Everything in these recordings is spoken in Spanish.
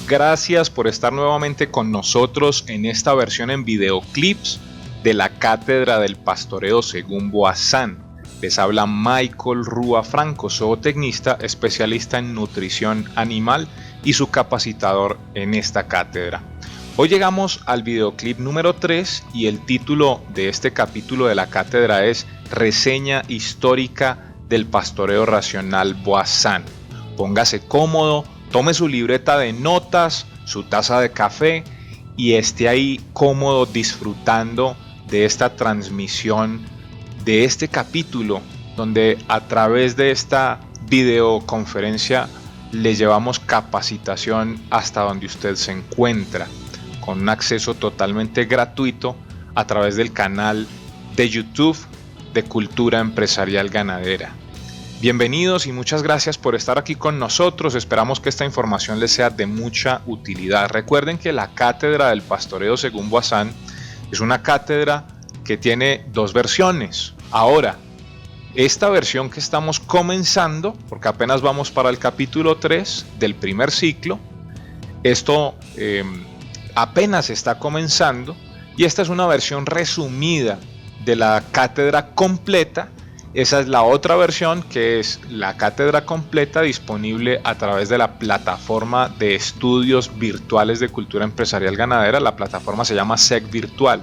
Gracias por estar nuevamente con nosotros en esta versión en videoclips de la Cátedra del Pastoreo según Boazán. Les habla Michael Rúa Franco, zootecnista, especialista en nutrición animal y su capacitador en esta cátedra. Hoy llegamos al videoclip número 3 y el título de este capítulo de la cátedra es Reseña histórica del pastoreo racional Boazán. Póngase cómodo, tome su libreta de notas, su taza de café y esté ahí cómodo disfrutando de esta transmisión, de este capítulo, donde a través de esta videoconferencia le llevamos capacitación hasta donde usted se encuentra, con un acceso totalmente gratuito a través del canal de YouTube de Cultura Empresarial Ganadera. Bienvenidos y muchas gracias por estar aquí con nosotros. Esperamos que esta información les sea de mucha utilidad. Recuerden que la Cátedra del Pastoreo según Boazán es una cátedra que tiene dos versiones. Ahora, esta versión que estamos comenzando, porque apenas vamos para el capítulo 3 del primer ciclo, esto apenas está comenzando y esta es una versión resumida de la cátedra completa. Esa es la otra versión, que es la cátedra completa disponible a través de la plataforma de estudios virtuales de cultura empresarial ganadera. La plataforma se llama SEG Virtual.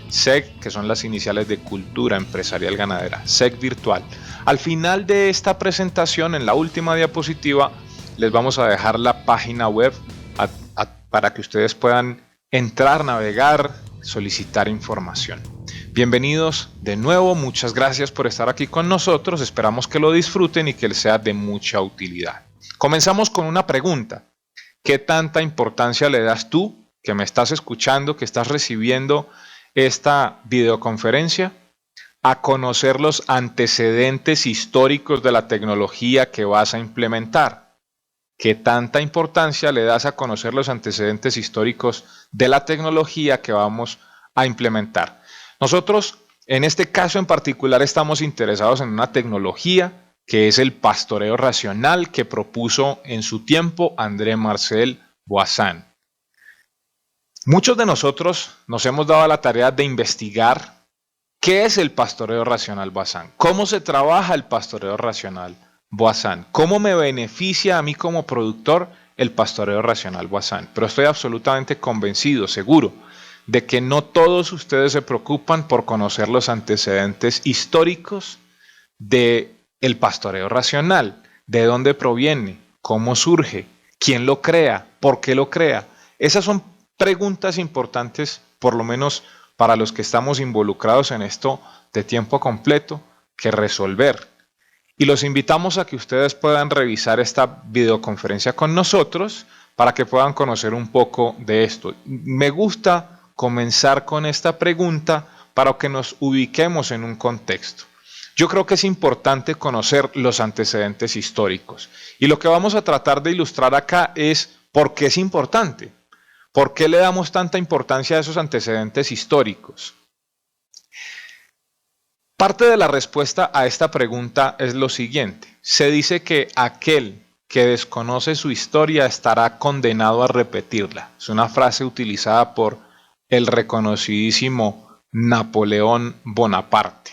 SEG, que son las iniciales de Cultura Empresarial Ganadera. SEG Virtual. Al final de esta presentación, en la última diapositiva, les vamos a dejar la página web para que ustedes puedan entrar, navegar, solicitar información. Bienvenidos de nuevo, muchas gracias por estar aquí con nosotros, esperamos que lo disfruten y que les sea de mucha utilidad. Comenzamos con una pregunta: ¿qué tanta importancia le das tú, que me estás escuchando, que estás recibiendo esta videoconferencia, a conocer los antecedentes históricos de la tecnología que vas a implementar? ¿Qué tanta importancia le das a conocer los antecedentes históricos de la tecnología que vamos a implementar? Nosotros, en este caso en particular, estamos interesados en una tecnología que es el pastoreo racional que propuso en su tiempo André-Marcel Boazán. Muchos de nosotros nos hemos dado la tarea de investigar qué es el pastoreo racional Boazán, cómo se trabaja el pastoreo racional Boazán, cómo me beneficia a mí como productor el pastoreo racional Boazán. Pero estoy absolutamente convencido, seguro, de que no todos ustedes se preocupan por conocer los antecedentes históricos del pastoreo racional, de dónde proviene, cómo surge, quién lo crea, por qué lo crea. Esas son preguntas importantes, por lo menos para los que estamos involucrados en esto de tiempo completo, que resolver. Y los invitamos a que ustedes puedan revisar esta videoconferencia con nosotros para que puedan conocer un poco de esto. Me gusta comenzar con esta pregunta para que nos ubiquemos en un contexto. Yo creo que es importante conocer los antecedentes históricos y lo que vamos a tratar de ilustrar acá es por qué es importante, por qué le damos tanta importancia a esos antecedentes históricos. Parte de la respuesta a esta pregunta es lo siguiente: se dice que aquel que desconoce su historia estará condenado a repetirla. Es una frase utilizada por el reconocidísimo Napoleón Bonaparte.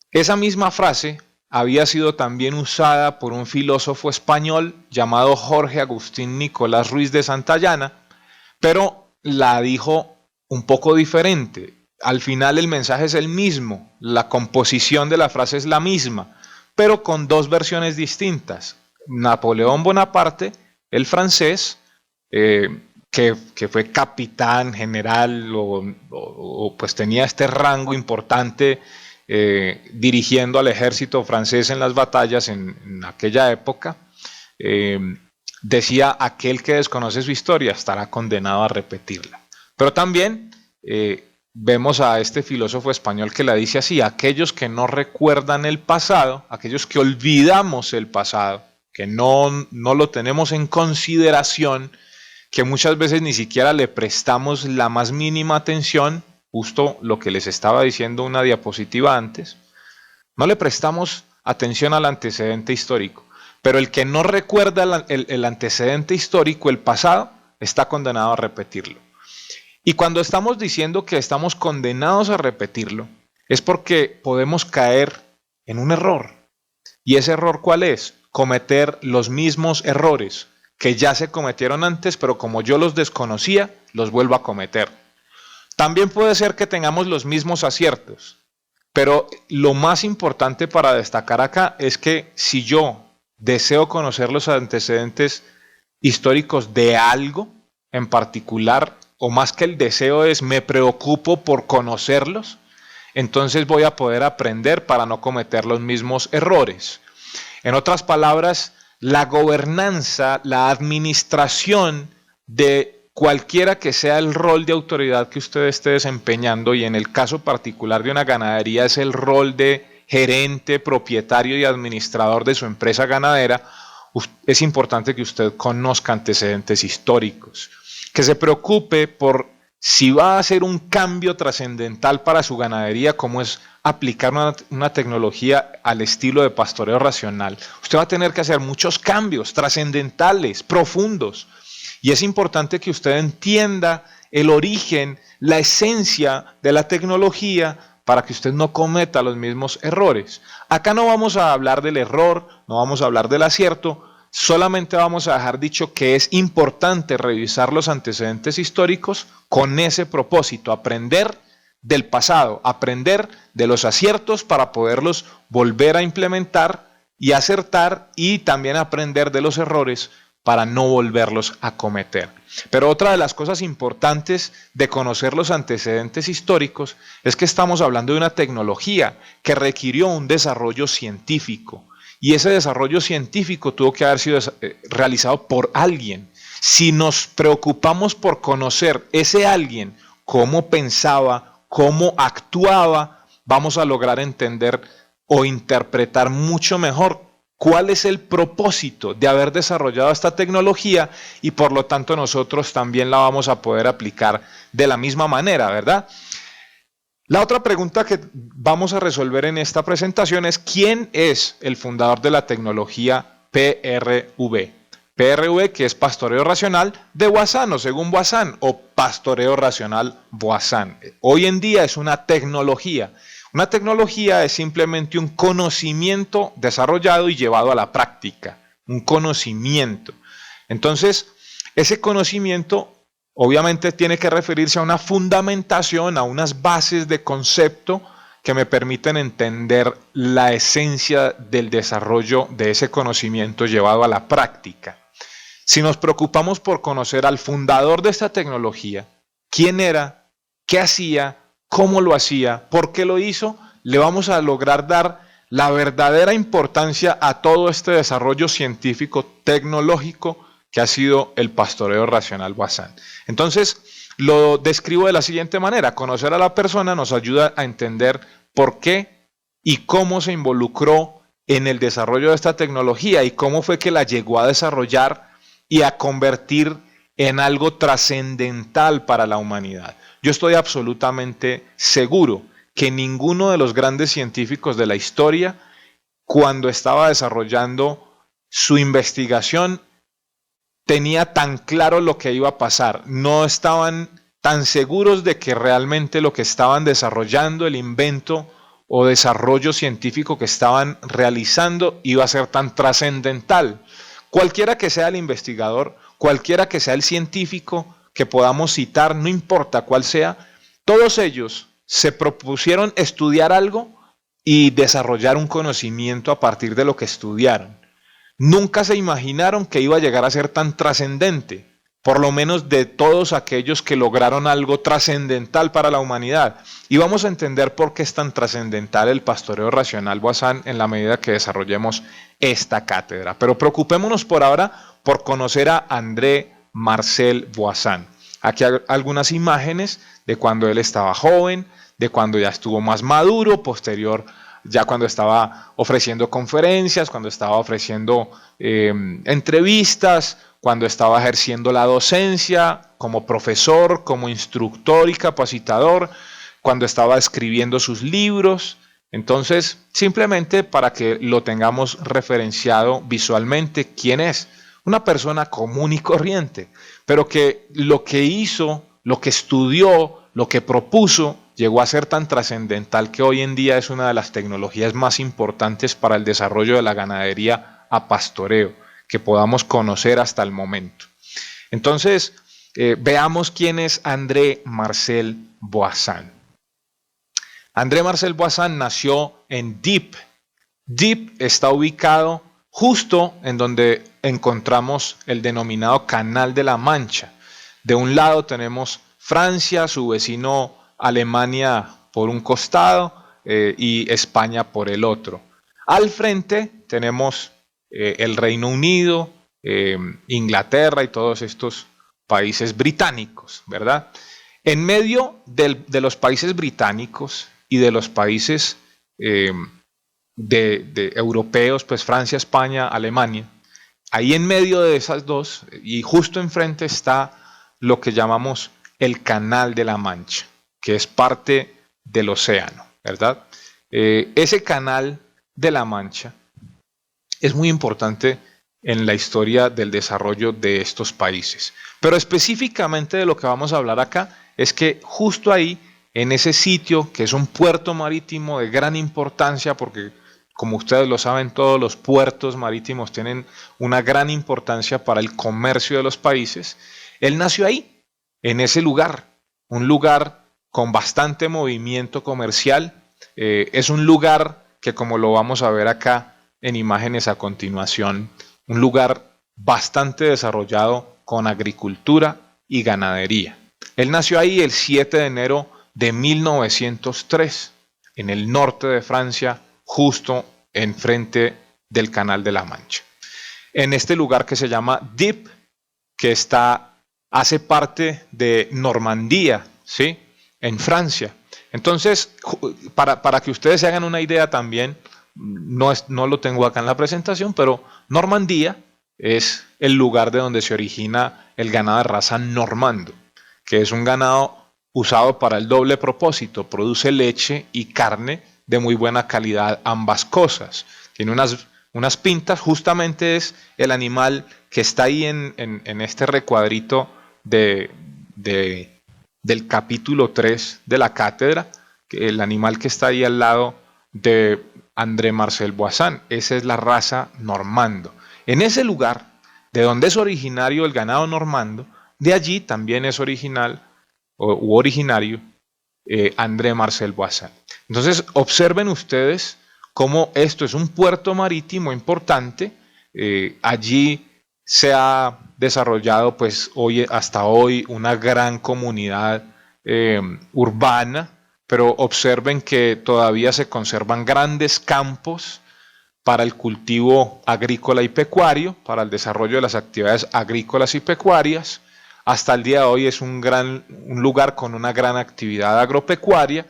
Esa misma frase había sido también usada por un filósofo español llamado Jorge Agustín Nicolás Ruiz de Santayana, pero la dijo un poco diferente. Al final el mensaje es el mismo, la composición de la frase es la misma, pero con dos versiones distintas. Napoleón Bonaparte, el francés, que fue capitán general o pues tenía este rango importante dirigiendo al ejército francés en las batallas en aquella época, decía: aquel que desconoce su historia estará condenado a repetirla. Pero también vemos a este filósofo español que la dice así: aquellos que no recuerdan el pasado, aquellos que olvidamos el pasado, que no lo tenemos en consideración, que muchas veces ni siquiera le prestamos la más mínima atención, justo lo que les estaba diciendo una diapositiva antes, no le prestamos atención al antecedente histórico. pero el que no recuerda el antecedente histórico, el pasado, está condenado a repetirlo. Y cuando estamos diciendo que estamos condenados a repetirlo, es porque podemos caer en un error. ¿Y ese error cuál es? Cometer los mismos errores que ya se cometieron antes, pero como yo los desconocía, los vuelvo a cometer. También puede ser que tengamos los mismos aciertos, pero lo más importante para destacar acá es que si yo deseo conocer los antecedentes históricos de algo en particular, o más que el deseo es me preocupo por conocerlos, entonces voy a poder aprender para no cometer los mismos errores. En otras palabras, la gobernanza, la administración de cualquiera que sea el rol de autoridad que usted esté desempeñando, y en el caso particular de una ganadería es el rol de gerente, propietario y administrador de su empresa ganadera, es importante que usted conozca antecedentes históricos, que se preocupe por si va a hacer un cambio trascendental para su ganadería, como es aplicar una tecnología al estilo de pastoreo racional. Usted va a tener que hacer muchos cambios trascendentales, profundos, y es importante que usted entienda el origen, la esencia de la tecnología para que usted no cometa los mismos errores. Acá no vamos a hablar del error, no vamos a hablar del acierto, solamente vamos a dejar dicho que es importante revisar los antecedentes históricos con ese propósito, aprender del pasado, aprender de los aciertos para poderlos volver a implementar y acertar, y también aprender de los errores para no volverlos a cometer. Pero otra de las cosas importantes de conocer los antecedentes históricos es que estamos hablando de una tecnología que requirió un desarrollo científico, y ese desarrollo científico tuvo que haber sido realizado por alguien. Si nos preocupamos por conocer ese alguien, cómo pensaba, cómo actuaba, vamos a lograr entender o interpretar mucho mejor cuál es el propósito de haber desarrollado esta tecnología, y por lo tanto nosotros también la vamos a poder aplicar de la misma manera, ¿verdad? La otra pregunta que vamos a resolver en esta presentación es ¿quién es el fundador de la tecnología PRV? PRV, que es pastoreo racional de Voisin, o según Voisin, o pastoreo racional Voisin. Hoy en día es una tecnología. Una tecnología es simplemente un conocimiento desarrollado y llevado a la práctica. Un conocimiento. Entonces, ese conocimiento obviamente tiene que referirse a una fundamentación, a unas bases de concepto que me permiten entender la esencia del desarrollo de ese conocimiento llevado a la práctica. Si nos preocupamos por conocer al fundador de esta tecnología, quién era, qué hacía, cómo lo hacía, por qué lo hizo, le vamos a lograr dar la verdadera importancia a todo este desarrollo científico tecnológico que ha sido el pastoreo racional Voisin. Entonces, lo describo de la siguiente manera: conocer a la persona nos ayuda a entender por qué y cómo se involucró en el desarrollo de esta tecnología y cómo fue que la llegó a desarrollar y a convertir en algo trascendental para la humanidad. Yo estoy absolutamente seguro que ninguno de los grandes científicos de la historia, cuando estaba desarrollando su investigación, tenía tan claro lo que iba a pasar. No estaban tan seguros de que realmente lo que estaban desarrollando, el invento o desarrollo científico que estaban realizando, iba a ser tan trascendental. Cualquiera que sea el investigador, cualquiera que sea el científico que podamos citar, no importa cuál sea, todos ellos se propusieron estudiar algo y desarrollar un conocimiento a partir de lo que estudiaron. Nunca se imaginaron que iba a llegar a ser tan trascendente, por lo menos de todos aquellos que lograron algo trascendental para la humanidad. Y vamos a entender por qué es tan trascendental el pastoreo racional Voisin en la medida que desarrollemos esta cátedra. Pero preocupémonos por ahora por conocer a André Marcel Voisin. Aquí hay algunas imágenes de cuando él estaba joven, de cuando ya estuvo más maduro, posterior, ya cuando estaba ofreciendo conferencias, cuando estaba ofreciendo entrevistas, cuando estaba ejerciendo la docencia como profesor, como instructor y capacitador, cuando estaba escribiendo sus libros, Entonces, simplemente para que lo tengamos referenciado visualmente, ¿quién es? Una persona común y corriente, pero que lo que hizo, lo que estudió, lo que propuso, llegó a ser tan trascendental que hoy en día es una de las tecnologías más importantes para el desarrollo de la ganadería a pastoreo que podamos conocer hasta el momento. Entonces, veamos quién es André Marcel Boissin. André Marcel Boissin nació en Dieppe. Dieppe está ubicado justo en donde encontramos el denominado Canal de la Mancha. De un lado tenemos Francia, su vecino Alemania por un costado y España por el otro. Al frente tenemos el Reino Unido, Inglaterra y todos estos países británicos, ¿verdad? En medio de los países británicos y de los países de europeos, pues Francia, España, Alemania, ahí en medio de esas dos y justo enfrente está lo que llamamos el Canal de la Mancha, que es parte del océano, ¿verdad? Ese Canal de la Mancha es muy importante en la historia del desarrollo de estos países. Pero específicamente de lo que vamos a hablar acá es que justo ahí, en ese sitio, que es un puerto marítimo de gran importancia, porque como ustedes lo saben, todos los puertos marítimos tienen una gran importancia para el comercio de los países, él nació ahí, en ese lugar, un lugar con bastante movimiento comercial, es un lugar que, como lo vamos a ver acá en imágenes a continuación, un lugar bastante desarrollado con agricultura y ganadería. Él nació ahí el 7 de enero de 1903, en el norte de Francia, justo enfrente del Canal de la Mancha. En este lugar que se llama Dieppe, que hace parte de Normandía, ¿sí? En Francia. Entonces, para que ustedes se hagan una idea también, no lo tengo acá en la presentación, pero Normandía es el lugar de donde se origina el ganado de raza normando, que es un ganado usado para el doble propósito, produce leche y carne de muy buena calidad, ambas cosas. Tiene unas pintas, justamente es el animal que está ahí en este recuadrito del capítulo 3 de la cátedra, el animal que está ahí al lado de André Marcel Boissin, esa es la raza normando. En ese lugar, de donde es originario el ganado normando, de allí también es originario André Marcel Boissin. Entonces, observen ustedes cómo esto es un puerto marítimo importante. Allí se ha desarrollado, pues, hasta hoy una gran comunidad urbana, pero observen que todavía se conservan grandes campos para el cultivo agrícola y pecuario, para el desarrollo de las actividades agrícolas y pecuarias. Hasta el día de hoy es un lugar con una gran actividad agropecuaria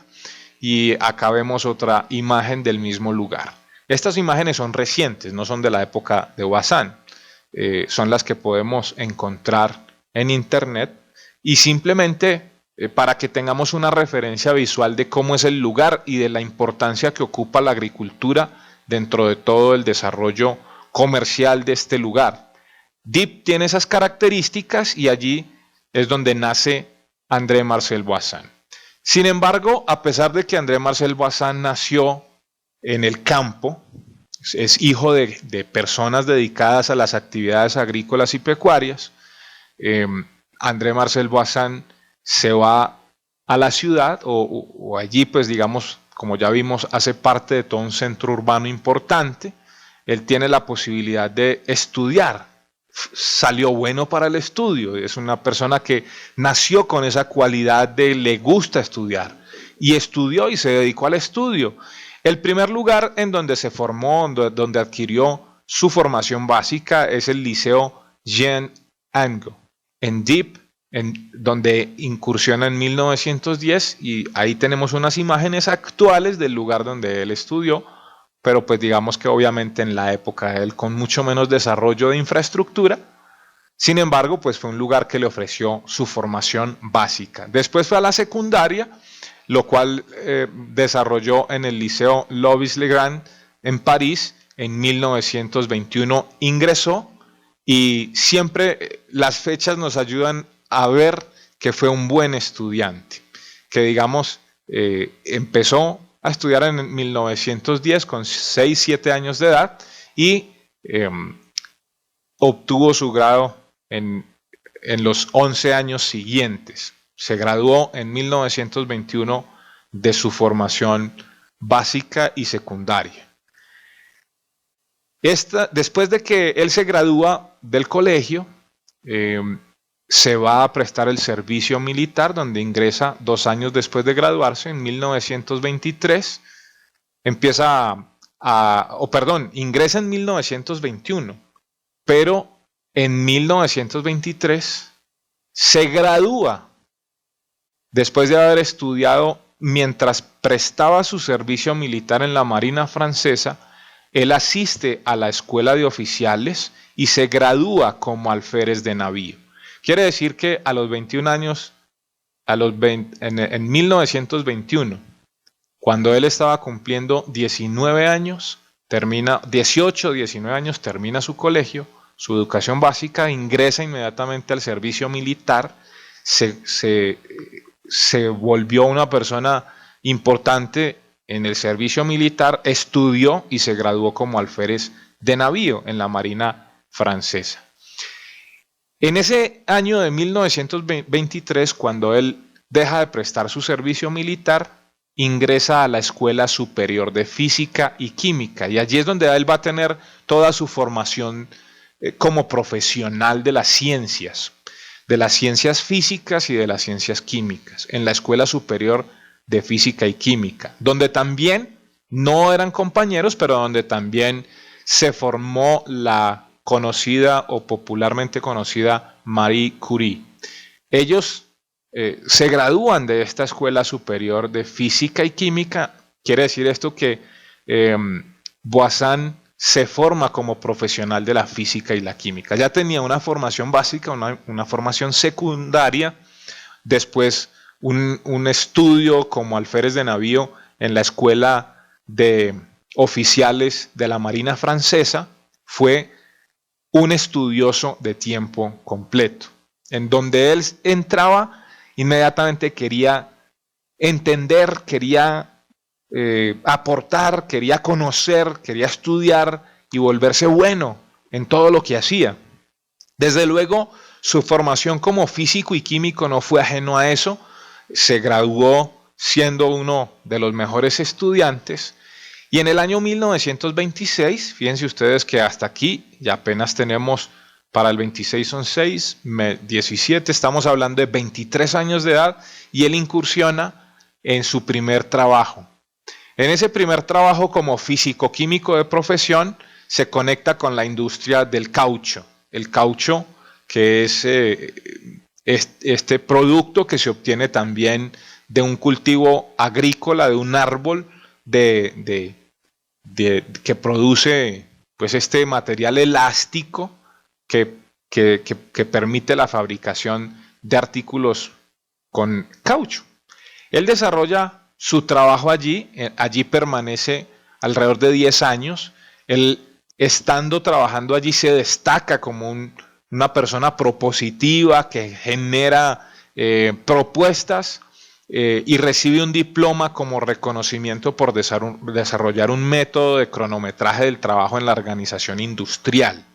y acá vemos otra imagen del mismo lugar. Estas imágenes son recientes, no son de la época de Boissin, son las que podemos encontrar en internet y simplemente para que tengamos una referencia visual de cómo es el lugar y de la importancia que ocupa la agricultura dentro de todo el desarrollo comercial de este lugar. Dieppe tiene esas características y allí es donde nace André Marcel Boissin. Sin embargo, a pesar de que André Marcel Boissin nació en el campo, es hijo de personas dedicadas a las actividades agrícolas y pecuarias, André Marcel Boissin se va a la ciudad o allí, pues digamos, como ya vimos, hace parte de todo un centro urbano importante. Él tiene la posibilidad de estudiar, salió bueno para el estudio, es una persona que nació con esa cualidad de le gusta estudiar y estudió y se dedicó al estudio. El primer lugar en donde se formó, donde adquirió su formación básica es el Liceo Jean Angot en Dieppe, donde incursiona en 1910 y ahí tenemos unas imágenes actuales del lugar donde él estudió, pero pues digamos que obviamente en la época de él con mucho menos desarrollo de infraestructura. Sin embargo, pues fue un lugar que le ofreció su formación básica. Después fue a la secundaria, lo cual desarrolló en el Liceo Louis-le-Grand en París. En 1921 ingresó y siempre las fechas nos ayudan a ver que fue un buen estudiante, que digamos empezó a estudiar en 1910 con 6, 7 años de edad y obtuvo su grado en los 11 años siguientes. Se graduó en 1921 de su formación básica y secundaria. Después de que él se gradúa del colegio, se va a prestar el servicio militar, donde ingresa 2 años después de graduarse, en 1923. Ingresa en 1921, pero en 1923 se gradúa después de haber estudiado mientras prestaba su servicio militar en la Marina Francesa. Él asiste a la escuela de oficiales y se gradúa como alférez de navío. Quiere decir que a los 21 años, en 1921, cuando él estaba cumpliendo 19 años, 18, 19 años, termina su colegio, su educación básica, ingresa inmediatamente al servicio militar, se volvió una persona importante en el servicio militar, estudió y se graduó como alférez de navío en la Marina Francesa. En ese año de 1923, cuando él deja de prestar su servicio militar, ingresa a la Escuela Superior de Física y Química, y allí es donde él va a tener toda su formación como profesional de las ciencias físicas y de las ciencias químicas, en la Escuela Superior de Física y Química, donde también no eran compañeros, pero donde también se formó la conocida o popularmente conocida Marie Curie. Ellos se gradúan de esta Escuela Superior de Física y Química. Quiere decir esto que Boissin se forma como profesional de la física y la química. Ya tenía una formación básica, una formación secundaria, después un estudio como alférez de navío en la Escuela de Oficiales de la Marina Francesa. Fue un estudioso de tiempo completo, en donde él entraba, inmediatamente quería entender, quería aportar, quería conocer, quería estudiar y volverse bueno en todo lo que hacía. Desde luego, su formación como físico y químico no fue ajeno a eso. Se graduó siendo uno de los mejores estudiantes. Y en el año 1926, fíjense ustedes que hasta aquí ya apenas tenemos, para el 26 son 6, 17, estamos hablando de 23 años de edad, y él incursiona en su primer trabajo. En ese primer trabajo como físico-químico de profesión, se conecta con la industria del caucho. El caucho, que es este producto que se obtiene también de un cultivo agrícola, de un árbol que produce pues este material elástico que permite la fabricación de artículos con caucho. Él desarrolla su trabajo allí permanece alrededor de 10 años. Él, estando trabajando allí, se destaca como una persona propositiva que genera propuestas y recibe un diploma como reconocimiento por desarrollar un método de cronometraje del trabajo en la organización industrial.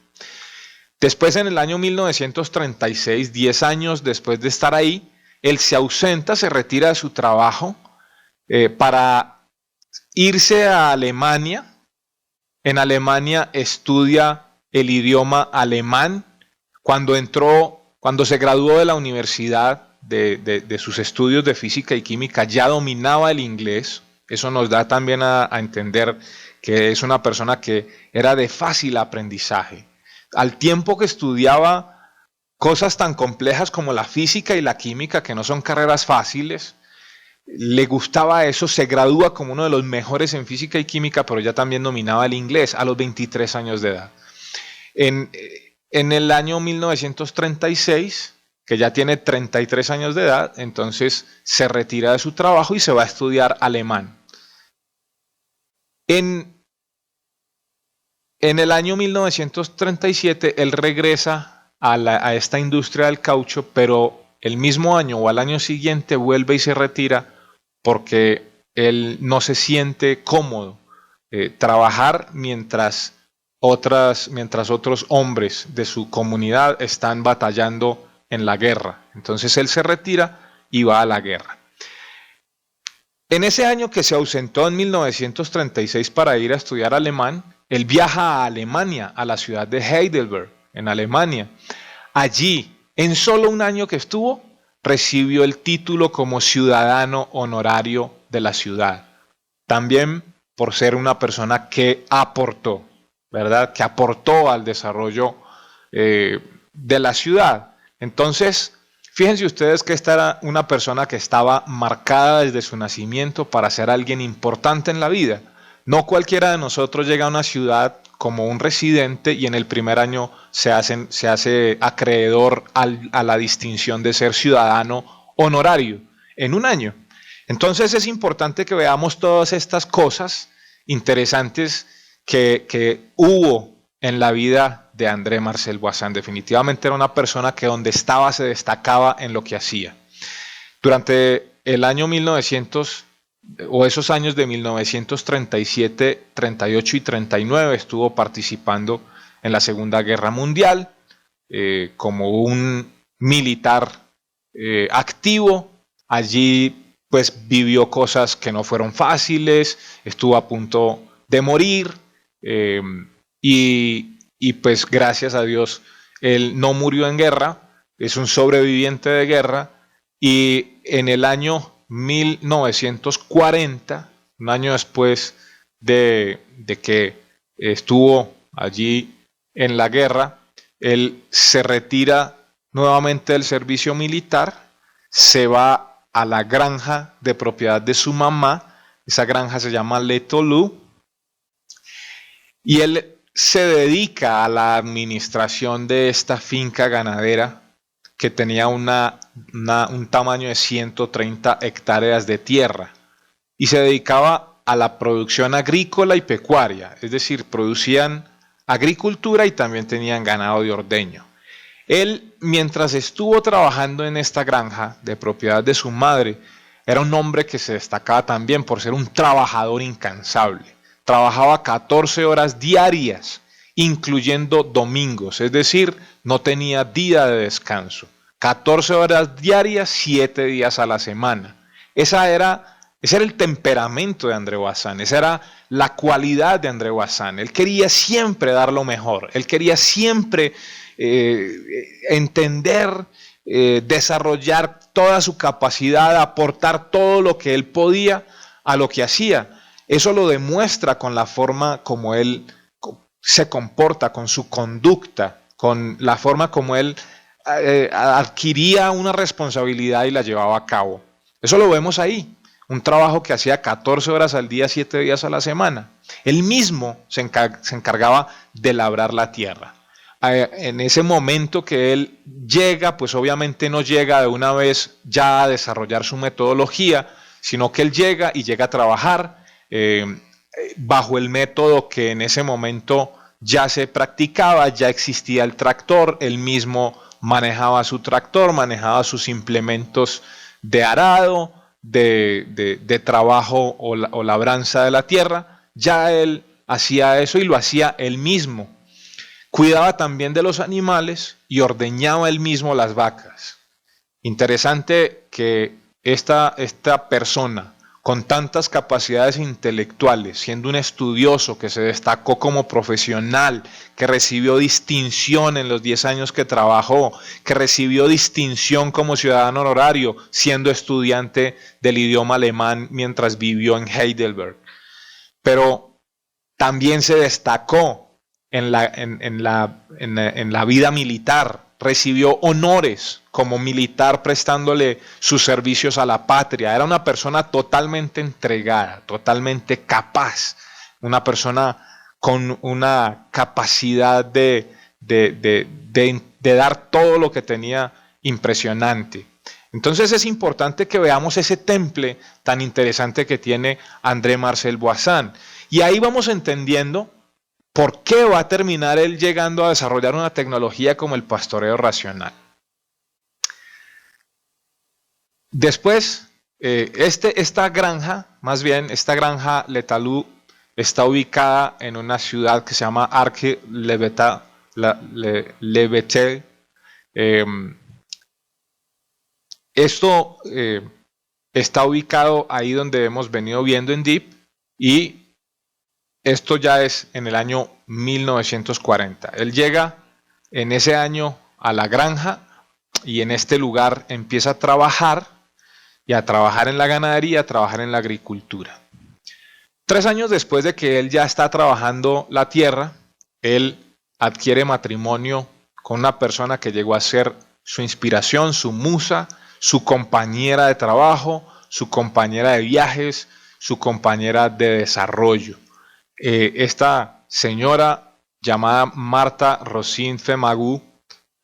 Después, en el año 1936, 10 años después de estar ahí, él se ausenta, se retira de su trabajo para irse a Alemania. En Alemania estudia el idioma alemán. Cuando se graduó de la universidad de sus estudios de física y química, ya dominaba el inglés. Eso nos da también a entender que es una persona que era de fácil aprendizaje. Al tiempo que estudiaba cosas tan complejas como la física y la química, que no son carreras fáciles, le gustaba eso, se gradúa como uno de los mejores en física y química, pero ya también dominaba el inglés a los 23 años de edad. En el año 1936 que ya tiene 33 años de edad, entonces se retira de su trabajo y se va a estudiar alemán. En el año 1937 él regresa a esta industria del caucho, pero el mismo año o al año siguiente vuelve y se retira porque él no se siente cómodo trabajar mientras otros hombres de su comunidad están batallando en la guerra. Entonces él se retira y va a la guerra. En ese año que se ausentó en 1936 para ir a estudiar alemán, él viaja a Alemania, a la ciudad de Heidelberg, en Alemania. Allí, en solo un año que estuvo, recibió el título como ciudadano honorario de la ciudad. También por ser una persona que aportó, ¿verdad? Que aportó al desarrollo de la ciudad. Entonces, fíjense ustedes que esta era una persona que estaba marcada desde su nacimiento para ser alguien importante en la vida. No cualquiera de nosotros llega a una ciudad como un residente y en el primer año se hace acreedor a la distinción de ser ciudadano honorario en un año. Entonces es importante que veamos todas estas cosas interesantes que hubo en la vida de André Marcel Boissin. Definitivamente era una persona que donde estaba se destacaba en lo que hacía. Durante el año 1900 o esos años de 1937, 38 y 39 estuvo participando en la Segunda Guerra Mundial como un militar activo. Allí pues vivió cosas que no fueron fáciles, estuvo a punto de morir y pues gracias a Dios él no murió en guerra, es un sobreviviente de guerra y en el año 1940, un año después de que estuvo allí en la guerra, él se retira nuevamente del servicio militar, se va a la granja de propiedad de su mamá, esa granja se llama Le Toulouse, y él se dedica a la administración de esta finca ganadera que tenía un tamaño de 130 hectáreas de tierra y se dedicaba a la producción agrícola y pecuaria, es decir, producían agricultura y también tenían ganado de ordeño. Él, mientras estuvo trabajando en esta granja de propiedad de su madre, era un hombre que se destacaba también por ser un trabajador incansable. Trabajaba 14 horas diarias, incluyendo domingos, es decir, no tenía día de descanso. 14 horas diarias, 7 días a la semana. Ese era el temperamento de André Boissin, esa era la cualidad de André Boissin. Él quería siempre dar lo mejor, él quería siempre entender, desarrollar toda su capacidad, aportar todo lo que él podía a lo que hacía. Eso lo demuestra con la forma como él se comporta, con su conducta, con la forma como él adquiría una responsabilidad y la llevaba a cabo. Eso lo vemos ahí, un trabajo que hacía 14 horas al día, 7 días a la semana. Él mismo se encargaba de labrar la tierra. En ese momento que él llega, pues obviamente no llega de una vez ya a desarrollar su metodología, sino que él llega a trabajar bajo el método que en ese momento ya se practicaba, ya existía el tractor, él mismo manejaba su tractor, manejaba sus implementos de arado, de trabajo o labranza de la tierra, ya él hacía eso y lo hacía él mismo. Cuidaba también de los animales y ordeñaba él mismo las vacas. Interesante que esta persona con tantas capacidades intelectuales, siendo un estudioso que se destacó como profesional, que recibió distinción en los 10 años que trabajó, que recibió distinción como ciudadano honorario, siendo estudiante del idioma alemán mientras vivió en Heidelberg. Pero también se destacó en la vida militar, recibió honores como militar prestándole sus servicios a la patria. Era una persona totalmente entregada, totalmente capaz, una persona con una capacidad de dar todo lo que tenía impresionante. Entonces es importante que veamos ese temple tan interesante que tiene André Marcel Boissan. Y ahí vamos entendiendo por qué va a terminar él llegando a desarrollar una tecnología como el pastoreo racional. Después, esta granja Le Talou, está ubicada en una ciudad que se llama Arques-le-Bethel. Esto está ubicado ahí donde hemos venido viendo en Deep, y esto ya es en el año 1940. Él llega en ese año a la granja y en este lugar empieza a trabajar en la ganadería, a trabajar en la agricultura. 3 años después de que él ya está trabajando la tierra, él adquiere matrimonio con una persona que llegó a ser su inspiración, su musa, su compañera de trabajo, su compañera de viajes, su compañera de desarrollo. Esta señora llamada Martha Rosine Femagou,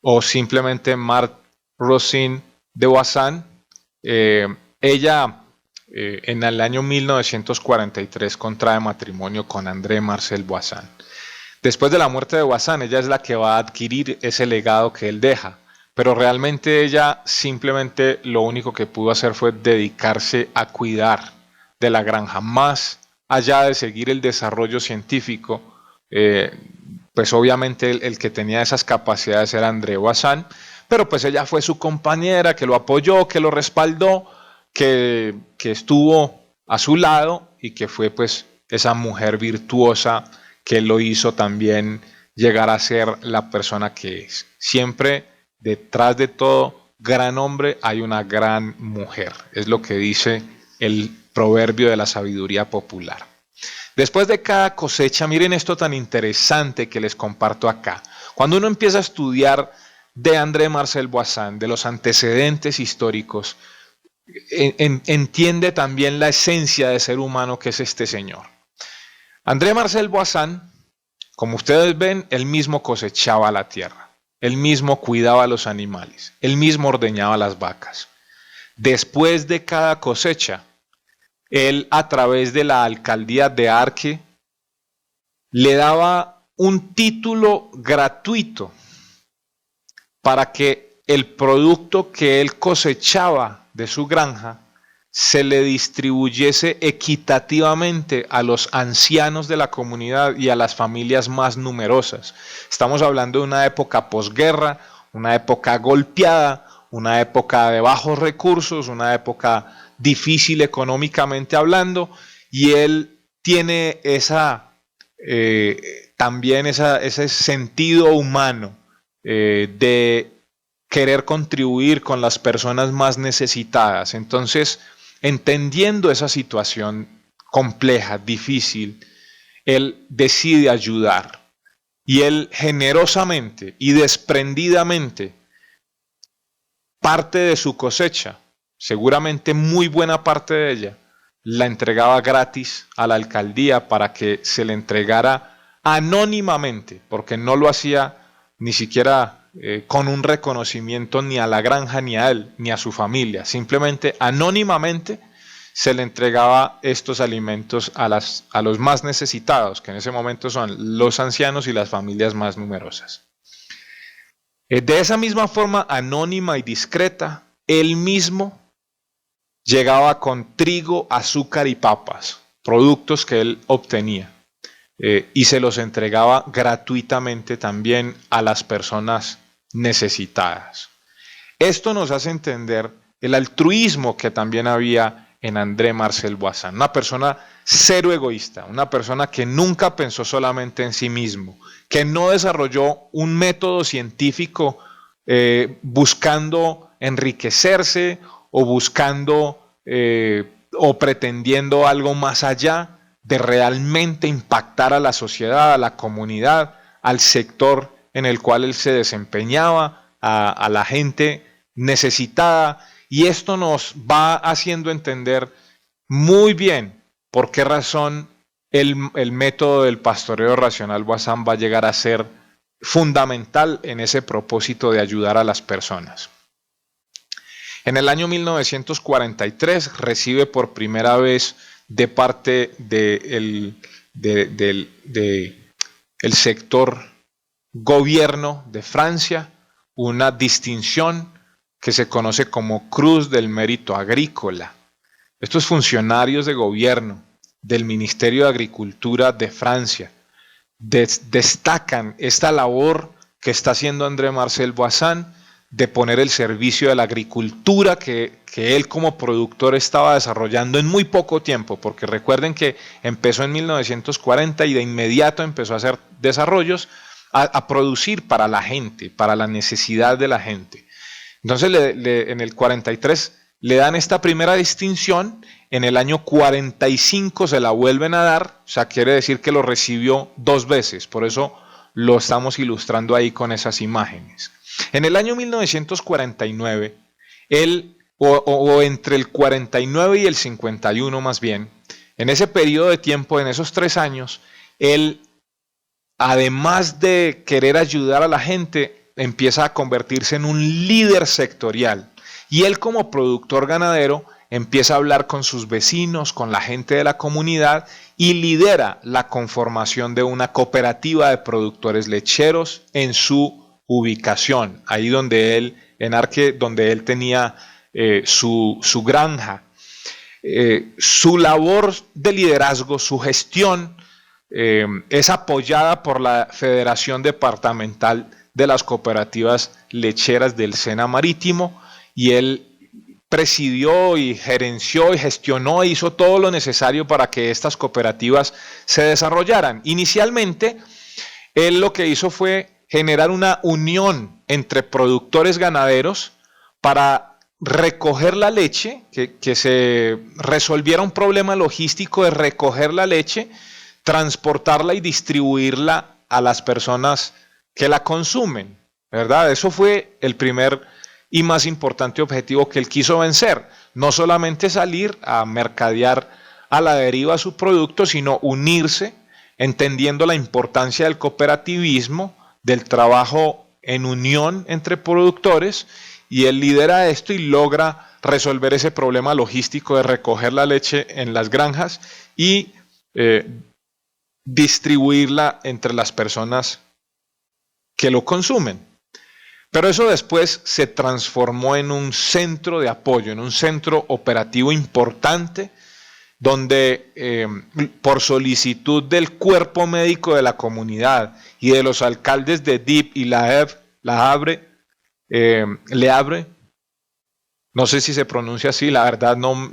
o simplemente Marthe Rosine de Boissan, ella en el año 1943 contrae matrimonio con André Marcel Boissan. Después de la muerte de Boissan, ella es la que va a adquirir ese legado que él deja, pero realmente ella simplemente lo único que pudo hacer fue dedicarse a cuidar de la granja, más allá de seguir el desarrollo científico. Pues obviamente el que tenía esas capacidades era André Boissan, pero pues ella fue su compañera, que lo apoyó, que lo respaldó, que estuvo a su lado, y que fue pues esa mujer virtuosa que lo hizo también llegar a ser la persona que es. Siempre detrás de todo gran hombre hay una gran mujer, es lo que dice el proverbio de la sabiduría popular. Después de cada cosecha, miren esto tan interesante que les comparto acá. Cuando uno empieza a estudiar de André Marcel Boissan, de los antecedentes históricos, entiende también la esencia de ser humano que es este señor. André Marcel Boissan, como ustedes ven, él mismo cosechaba la tierra, él mismo cuidaba los animales, él mismo ordeñaba las vacas. Después de cada cosecha, él, a través de la alcaldía de Arques, le daba un título gratuito para que el producto que él cosechaba de su granja se le distribuyese equitativamente a los ancianos de la comunidad y a las familias más numerosas. Estamos hablando de una época posguerra, una época golpeada, una época de bajos recursos, una época difícil económicamente hablando, y él tiene también ese sentido humano de querer contribuir con las personas más necesitadas. Entonces, entendiendo esa situación compleja, difícil, él decide ayudar, y él generosamente y desprendidamente parte de su cosecha, seguramente muy buena parte de ella, la entregaba gratis a la alcaldía para que se le entregara anónimamente, porque no lo hacía ni siquiera con un reconocimiento ni a la granja, ni a él, ni a su familia. Simplemente anónimamente se le entregaba estos alimentos a los más necesitados, que en ese momento son los ancianos y las familias más numerosas. De esa misma forma, anónima y discreta, él mismo llegaba con trigo, azúcar y papas, productos que él obtenía, y se los entregaba gratuitamente también a las personas necesitadas. Esto nos hace entender el altruismo que también había en André Marcel Boissan, una persona cero egoísta, una persona que nunca pensó solamente en sí mismo, que no desarrolló un método científico buscando enriquecerse o buscando o pretendiendo algo más allá de realmente impactar a la sociedad, a la comunidad, al sector en el cual él se desempeñaba, a la gente necesitada. Y esto nos va haciendo entender muy bien por qué razón el método del pastoreo racional Boissan va a llegar a ser fundamental en ese propósito de ayudar a las personas. En el año 1943 recibe por primera vez de parte del sector gobierno de Francia una distinción que se conoce como Cruz del Mérito Agrícola. Estos funcionarios de gobierno del Ministerio de Agricultura de Francia destacan esta labor que está haciendo André-Marcel Boissin de poner el servicio de la agricultura que él como productor estaba desarrollando en muy poco tiempo, porque recuerden que empezó en 1940 y de inmediato empezó a hacer desarrollos, a producir para la gente, para la necesidad de la gente. Entonces en el 43 le dan esta primera distinción, en el año 45 se la vuelven a dar, o sea, quiere decir que lo recibió 2 veces, por eso lo estamos ilustrando ahí con esas imágenes. En el año 1949, o entre el 49 y el 51 más bien, en ese periodo de tiempo, en esos 3 años, él, además de querer ayudar a la gente, empieza a convertirse en un líder sectorial. Y él como productor ganadero empieza a hablar con sus vecinos, con la gente de la comunidad y lidera la conformación de una cooperativa de productores lecheros en su ubicación, ahí donde él, en Arque, donde él tenía su granja. Su labor de liderazgo, su gestión, es apoyada por la Federación Departamental de las Cooperativas Lecheras del Sena Marítimo, y él presidió y gerenció y gestionó e hizo todo lo necesario para que estas cooperativas se desarrollaran. Inicialmente, él lo que hizo fue generar una unión entre productores ganaderos para recoger la leche, que se resolviera un problema logístico de recoger la leche, transportarla y distribuirla a las personas que la consumen, ¿verdad? Eso fue el primer y más importante objetivo que él quiso vencer. No solamente salir a mercadear a la deriva su producto, sino unirse, entendiendo la importancia del cooperativismo, del trabajo en unión entre productores, y él lidera esto y logra resolver ese problema logístico de recoger la leche en las granjas y distribuirla entre las personas que lo consumen. Pero eso después se transformó en un centro de apoyo, en un centro operativo importante, donde por solicitud del cuerpo médico de la comunidad y de los alcaldes de Dieppe y Le Havre, no sé si se pronuncia así, la verdad no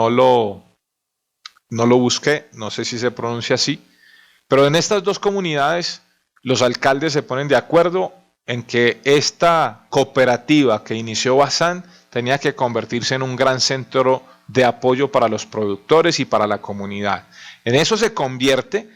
lo busqué, no sé si se pronuncia así, pero en estas 2 comunidades los alcaldes se ponen de acuerdo en que esta cooperativa que inició Boissin tenía que convertirse en un gran centro de apoyo para los productores y para la comunidad. En eso se convierte,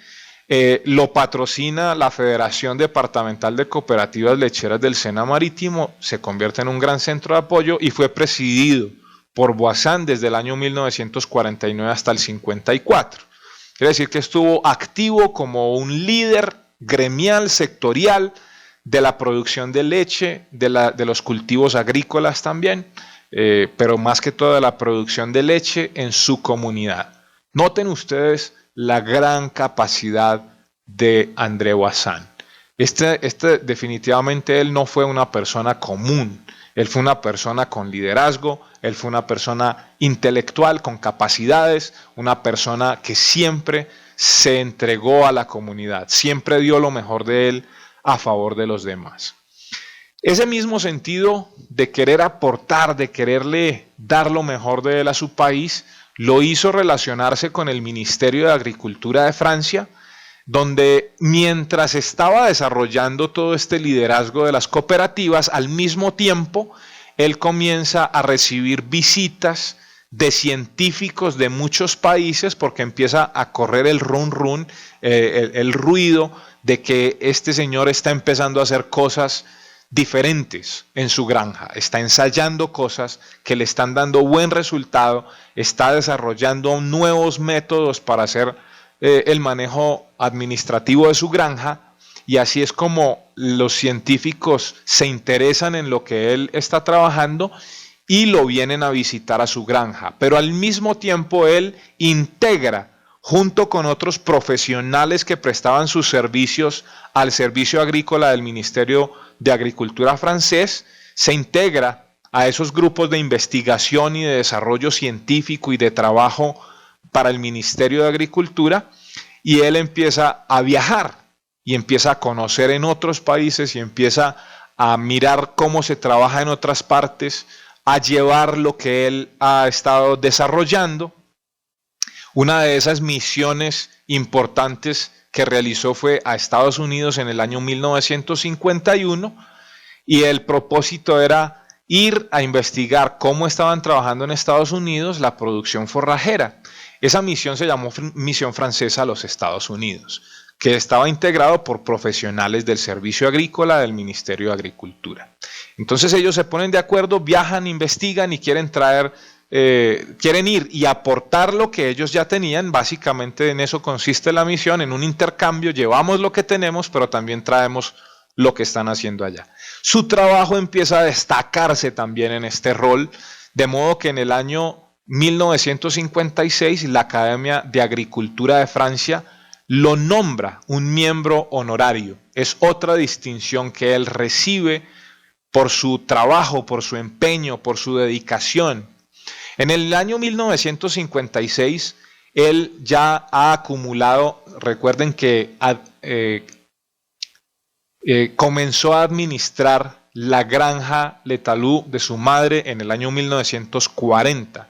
lo patrocina la Federación Departamental de Cooperativas Lecheras del Sena Marítimo, se convierte en un gran centro de apoyo y fue presidido por Boissin desde el año 1949 hasta el 54. Quiere decir que estuvo activo como un líder gremial, sectorial, de la producción de leche, de los cultivos agrícolas también, pero más que todo de la producción de leche en su comunidad. Noten ustedes la gran capacidad de André Boissin. Definitivamente él no fue una persona común, él fue una persona con liderazgo, él fue una persona intelectual, con capacidades, una persona que siempre se entregó a la comunidad, siempre dio lo mejor de él a favor de los demás. Ese mismo sentido de querer aportar, de quererle dar lo mejor de él a su país, lo hizo relacionarse con el Ministerio de Agricultura de Francia, donde mientras estaba desarrollando todo este liderazgo de las cooperativas, al mismo tiempo él comienza a recibir visitas de científicos de muchos países, porque empieza a correr el run, el ruido de que este señor está empezando a hacer cosas diferentes en su granja, está ensayando cosas que le están dando buen resultado, está desarrollando nuevos métodos para hacer el manejo administrativo de su granja, y así es como los científicos se interesan en lo que él está trabajando y lo vienen a visitar a su granja, pero al mismo tiempo él integra junto con otros profesionales que prestaban sus servicios al servicio agrícola del Ministerio de Agricultura francés, se integra a esos grupos de investigación y de desarrollo científico y de trabajo para el Ministerio de Agricultura, y él empieza a viajar y empieza a conocer en otros países y empieza a mirar cómo se trabaja en otras partes, a llevar lo que él ha estado desarrollando. Una de esas misiones importantes que realizó fue a Estados Unidos en el año 1951, y el propósito era ir a investigar cómo estaban trabajando en Estados Unidos la producción forrajera. Esa misión se llamó Misión Francesa a los Estados Unidos, que estaba integrado por profesionales del Servicio Agrícola del Ministerio de Agricultura. Entonces ellos se ponen de acuerdo, viajan, investigan y quieren ir y aportar lo que ellos ya tenían. Básicamente en eso consiste la misión, en un intercambio. Llevamos lo que tenemos, pero también traemos lo que están haciendo allá. Su trabajo empieza a destacarse también en este rol, de modo que en el año 1956 la Academia de Agricultura de Francia lo nombra un miembro honorario. Es otra distinción que él recibe por su trabajo, por su empeño, por su dedicación. En el año 1956 él ya ha acumulado, recuerden que comenzó a administrar la granja Le Talou de su madre en el año 1940.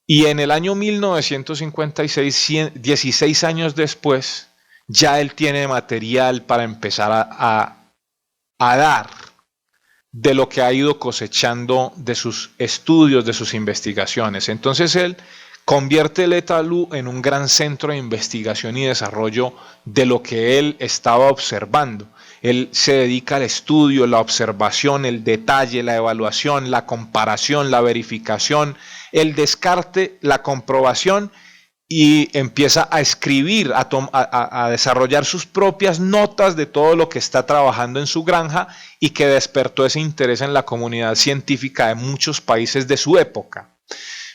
Y en el año 1956, 16 años después, ya él tiene material para empezar a dar de lo que ha ido cosechando de sus estudios, de sus investigaciones. Entonces él convierte Le Talou en un gran centro de investigación y desarrollo de lo que él estaba observando. Él se dedica al estudio, la observación, el detalle, la evaluación, la comparación, la verificación, el descarte, la comprobación, y empieza a escribir, a desarrollar sus propias notas de todo lo que está trabajando en su granja, y que despertó ese interés en la comunidad científica de muchos países de su época.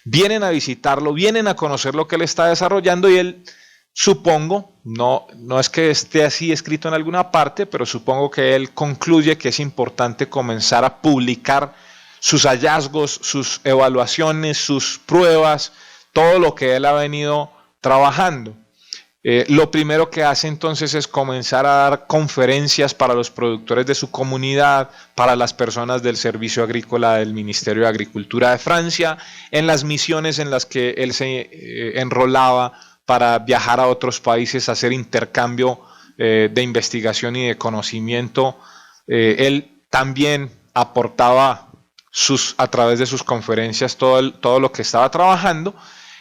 Vienen a visitarlo, vienen a conocer lo que él está desarrollando, y él, supongo, no es que esté así escrito en alguna parte, pero supongo que él concluye que es importante comenzar a publicar sus hallazgos, sus evaluaciones, sus pruebas, todo lo que él ha venido trabajando. Lo primero que hace entonces es comenzar a dar conferencias para los productores de su comunidad, para las personas del Servicio Agrícola del Ministerio de Agricultura de Francia, en las misiones en las que él se enrolaba para viajar a otros países, hacer intercambio de investigación y de conocimiento. Él también aportaba a través de sus conferencias todo lo que estaba trabajando.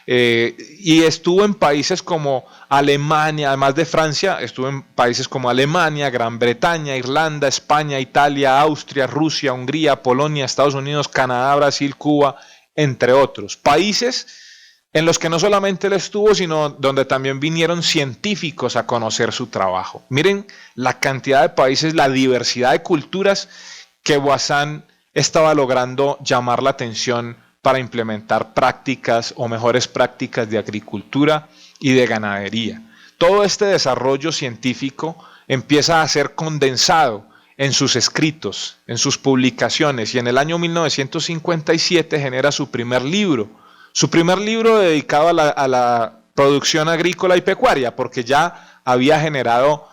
Y estuvo en países como Alemania, además de Francia, estuvo en países como Alemania, Gran Bretaña, Irlanda, España, Italia, Austria, Rusia, Hungría, Polonia, Estados Unidos, Canadá, Brasil, Cuba, entre otros. Países en los que no solamente él estuvo, sino donde también vinieron científicos a conocer su trabajo. Miren la cantidad de países, la diversidad de culturas que Voisin estaba logrando llamar la atención para implementar prácticas o mejores prácticas de agricultura y de ganadería. Todo este desarrollo científico empieza a ser condensado en sus escritos, en sus publicaciones, y en el año 1957 genera su primer libro dedicado a la producción agrícola y pecuaria, porque ya había generado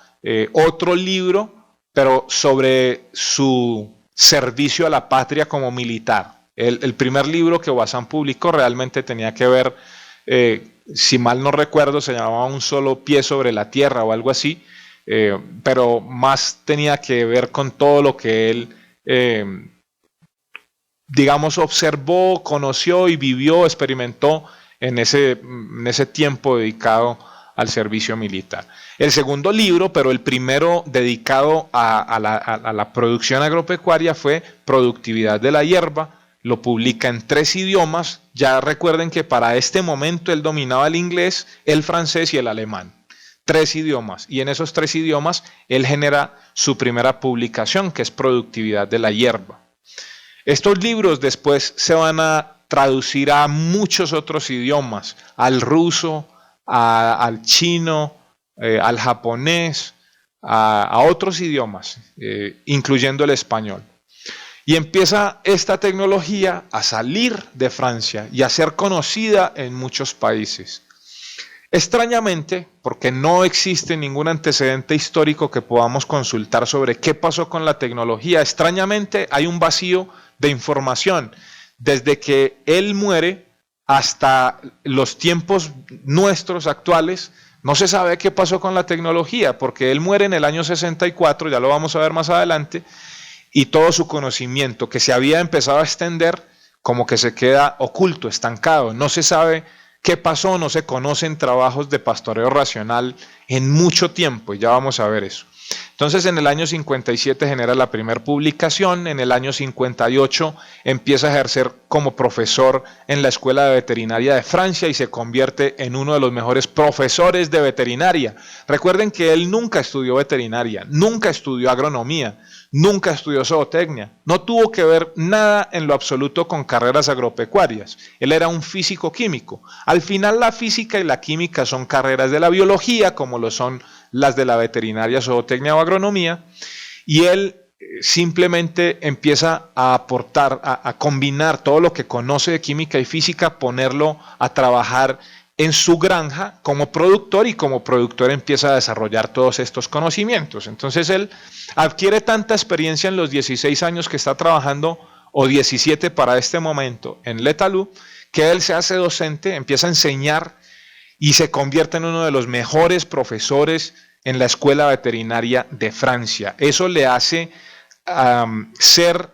otro libro, pero sobre su servicio a la patria como militar. El primer libro que Voisin publicó realmente tenía que ver, si mal no recuerdo, se llamaba Un solo pie sobre la tierra o algo así, pero más tenía que ver con todo lo que él, digamos, observó, conoció y vivió, experimentó en ese tiempo dedicado al servicio militar. El segundo libro, pero el primero dedicado a la producción agropecuaria, fue Productividad de la hierba. Lo publica en 3 idiomas. Ya recuerden que para este momento él dominaba el inglés, el francés y el alemán. 3 idiomas. Y en esos 3 idiomas él genera su primera publicación, que es Productividad de la hierba. Estos libros después se van a traducir a muchos otros idiomas, al ruso, al chino, al japonés, a otros idiomas, incluyendo el español. Y empieza esta tecnología a salir de Francia y a ser conocida en muchos países. Extrañamente, porque no existe ningún antecedente histórico que podamos consultar sobre qué pasó con la tecnología, extrañamente hay un vacío de información. Desde que él muere hasta los tiempos nuestros actuales, no se sabe qué pasó con la tecnología, porque él muere en el año 64, ya lo vamos a ver más adelante, y todo su conocimiento que se había empezado a extender como que se queda oculto, estancado. No se sabe qué pasó, no se conocen trabajos de pastoreo racional en mucho tiempo, y ya vamos a ver eso. Entonces en el año 57 genera la primera publicación, en el año 58 empieza a ejercer como profesor en la Escuela de Veterinaria de Francia y se convierte en uno de los mejores profesores de veterinaria. Recuerden que él nunca estudió veterinaria, nunca estudió agronomía, nunca estudió zootecnia, no tuvo que ver nada en lo absoluto con carreras agropecuarias. Él era un físico químico. Al final la física y la química son carreras de la biología, como lo son las de la veterinaria, zootecnia o agronomía, y él simplemente empieza a aportar, a combinar todo lo que conoce de química y física, ponerlo a trabajar en su granja como productor, y como productor empieza a desarrollar todos estos conocimientos. Entonces él adquiere tanta experiencia en los 16 años que está trabajando, o 17 para este momento, en L'Étalud, que él se hace docente, empieza a enseñar y se convierte en uno de los mejores profesores en la Escuela Veterinaria de Francia. Eso le hace ser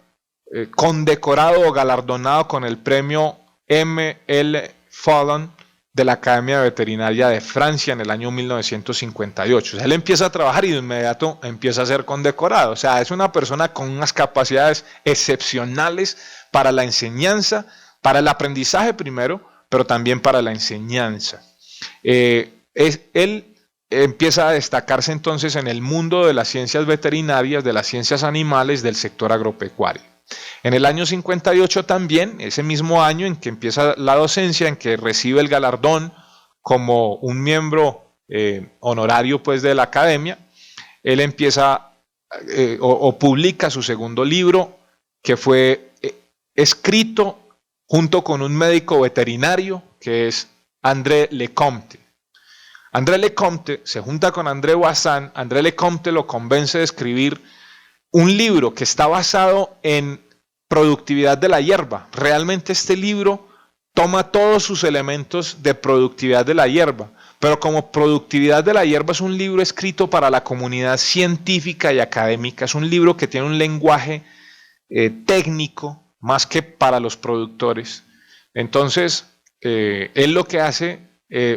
condecorado o galardonado con el premio M.L. Fallon de la Academia Veterinaria de Francia en el año 1958. O sea, él empieza a trabajar y de inmediato empieza a ser condecorado. O sea, es una persona con unas capacidades excepcionales para la enseñanza, para el aprendizaje primero, pero también para la enseñanza. Él empieza a destacarse entonces en el mundo de las ciencias veterinarias, de las ciencias animales, del sector agropecuario. En el año 58 también, ese mismo año en que empieza la docencia, en que recibe el galardón como un miembro honorario pues de la academia, él empieza o publica su segundo libro, que fue escrito junto con un médico veterinario que es André Lecomte. André Lecomte se junta con André Bazin. André Lecomte lo convence de escribir un libro que está basado en productividad de la hierba. Realmente este libro toma todos sus elementos de productividad de la hierba, pero como productividad de la hierba es un libro escrito para la comunidad científica y académica, es un libro que tiene un lenguaje técnico más que para los productores. Entonces, él lo que hace,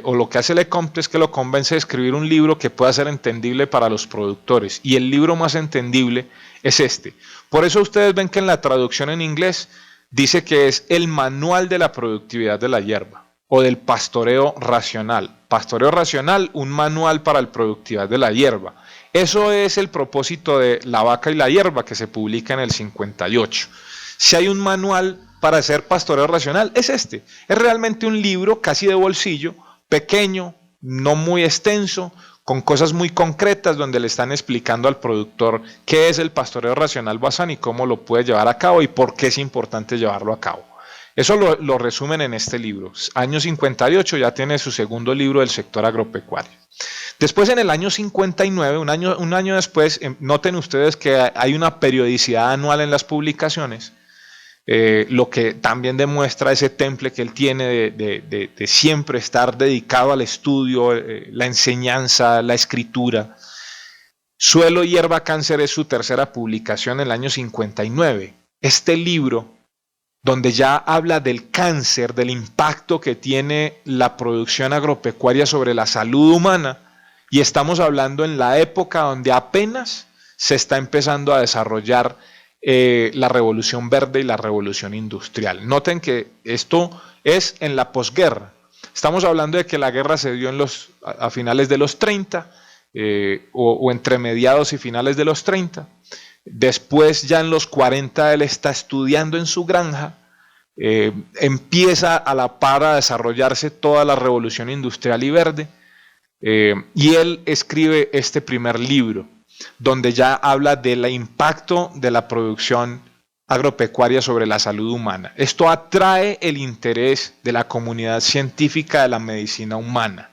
o lo que hace Lecomte, es que lo convence de escribir un libro que pueda ser entendible para los productores, y el libro más entendible es este. Por eso ustedes ven que en la traducción en inglés dice que es el manual de la productividad de la hierba, o del pastoreo racional. Pastoreo racional, un manual para la productividad de la hierba. Eso es el propósito de La vaca y la hierba, que se publica en el 58. Si hay un manual para hacer pastoreo racional, es este. Es realmente un libro casi de bolsillo, pequeño, no muy extenso, con cosas muy concretas, donde le están explicando al productor qué es el pastoreo racional Bazin y cómo lo puede llevar a cabo y por qué es importante llevarlo a cabo. Eso lo resumen en este libro. Año 58 ya tiene su segundo libro del sector agropecuario. Después, en el año 59, un año después, noten ustedes que hay una periodicidad anual en las publicaciones, lo que también demuestra ese temple que él tiene de siempre estar dedicado al estudio, la enseñanza, la escritura. Suelo, hierba, cáncer es su tercera publicación en el año 59. Este libro, donde ya habla del cáncer, del impacto que tiene la producción agropecuaria sobre la salud humana, y estamos hablando en la época donde apenas se está empezando a desarrollar la revolución verde y la revolución industrial. Noten que esto es en la posguerra. Estamos hablando de que la guerra se dio a finales de los 30, o entre mediados y finales de los 30. Después, ya en los 40, él está estudiando en su granja. Empieza a la par a desarrollarse toda la revolución industrial y verde, y él escribe este primer libro, donde ya habla del impacto de la producción agropecuaria sobre la salud humana. Esto atrae el interés de la comunidad científica de la medicina humana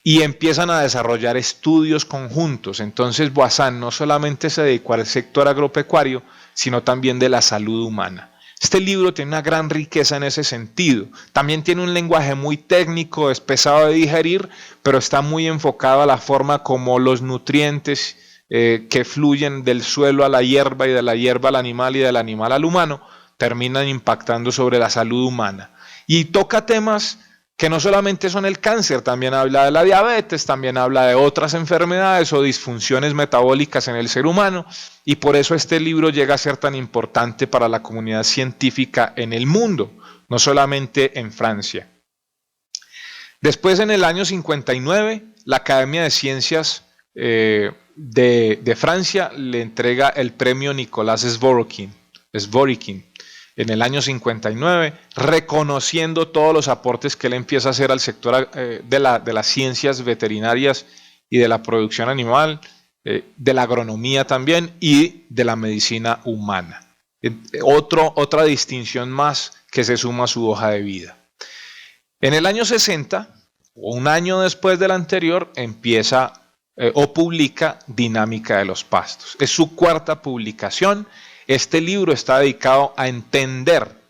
y empiezan a desarrollar estudios conjuntos. Entonces Voisin no solamente se dedicó al sector agropecuario, sino también de la salud humana. Este libro tiene una gran riqueza en ese sentido. También tiene un lenguaje muy técnico, es pesado de digerir, pero está muy enfocado a la forma como los nutrientes que fluyen del suelo a la hierba y de la hierba al animal y del animal al humano terminan impactando sobre la salud humana. Y toca temas que no solamente son el cáncer, también habla de la diabetes, también habla de otras enfermedades o disfunciones metabólicas en el ser humano, y por eso este libro llega a ser tan importante para la comunidad científica en el mundo, no solamente en Francia. Después, en el año 59, la Academia de Ciencias de Francia le entrega el premio Nicolas Zworykin en el año 59, reconociendo todos los aportes que él empieza a hacer al sector de las ciencias veterinarias y de la producción animal, de la agronomía también y de la medicina humana. Otra distinción más que se suma a su hoja de vida. En el año 60, un año después del anterior, empieza o publica Dinámica de los pastos. Es su cuarta publicación. Este libro está dedicado a entender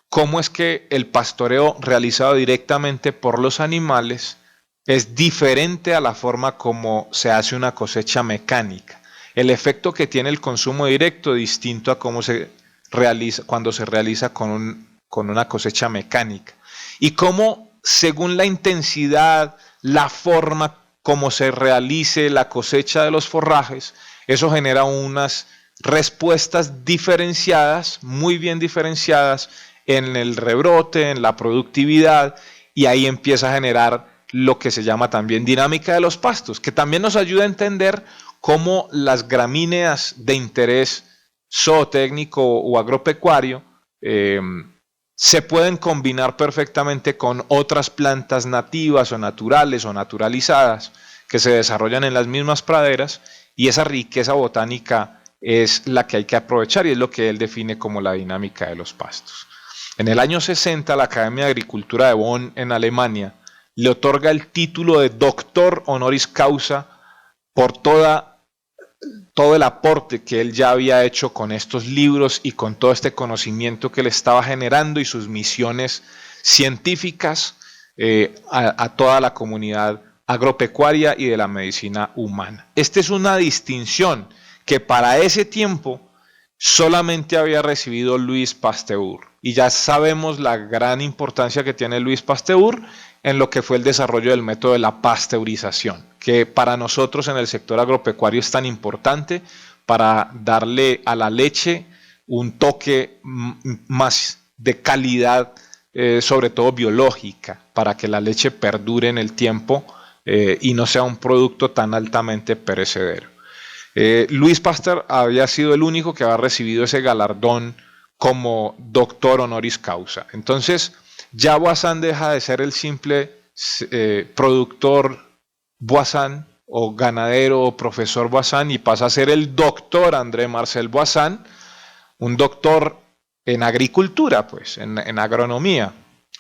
cómo es que el pastoreo realizado directamente por los animales es diferente a la forma como se hace una cosecha mecánica. El efecto que tiene el consumo directo es distinto a cómo se realiza cuando se realiza con una cosecha mecánica. Y cómo, según la intensidad, la forma como se realice la cosecha de los forrajes, eso genera unas respuestas diferenciadas, muy bien diferenciadas en el rebrote, en la productividad, y ahí empieza a generar lo que se llama también dinámica de los pastos, que también nos ayuda a entender cómo las gramíneas de interés zootécnico o agropecuario se pueden combinar perfectamente con otras plantas nativas o naturales o naturalizadas que se desarrollan en las mismas praderas, y esa riqueza botánica es la que hay que aprovechar y es lo que él define como la dinámica de los pastos. En el año 60, la Academia de Agricultura de Bonn, en Alemania, le otorga el título de doctor honoris causa por todo el aporte que él ya había hecho con estos libros y con todo este conocimiento que le estaba generando y sus misiones científicas a toda la comunidad agropecuaria y de la medicina humana. Esta es una distinción que para ese tiempo solamente había recibido Louis Pasteur. Y ya sabemos la gran importancia que tiene Louis Pasteur en lo que fue el desarrollo del método de la pasteurización, que para nosotros en el sector agropecuario es tan importante para darle a la leche un toque más de calidad, sobre todo biológica, para que la leche perdure en el tiempo y no sea un producto tan altamente perecedero. Louis Pasteur había sido el único que había recibido ese galardón como doctor honoris causa. Entonces, ya Voisin deja de ser el simple productor Voisin o ganadero o profesor Voisin y pasa a ser el doctor André Marcel Voisin, un doctor en agricultura, pues, en agronomía,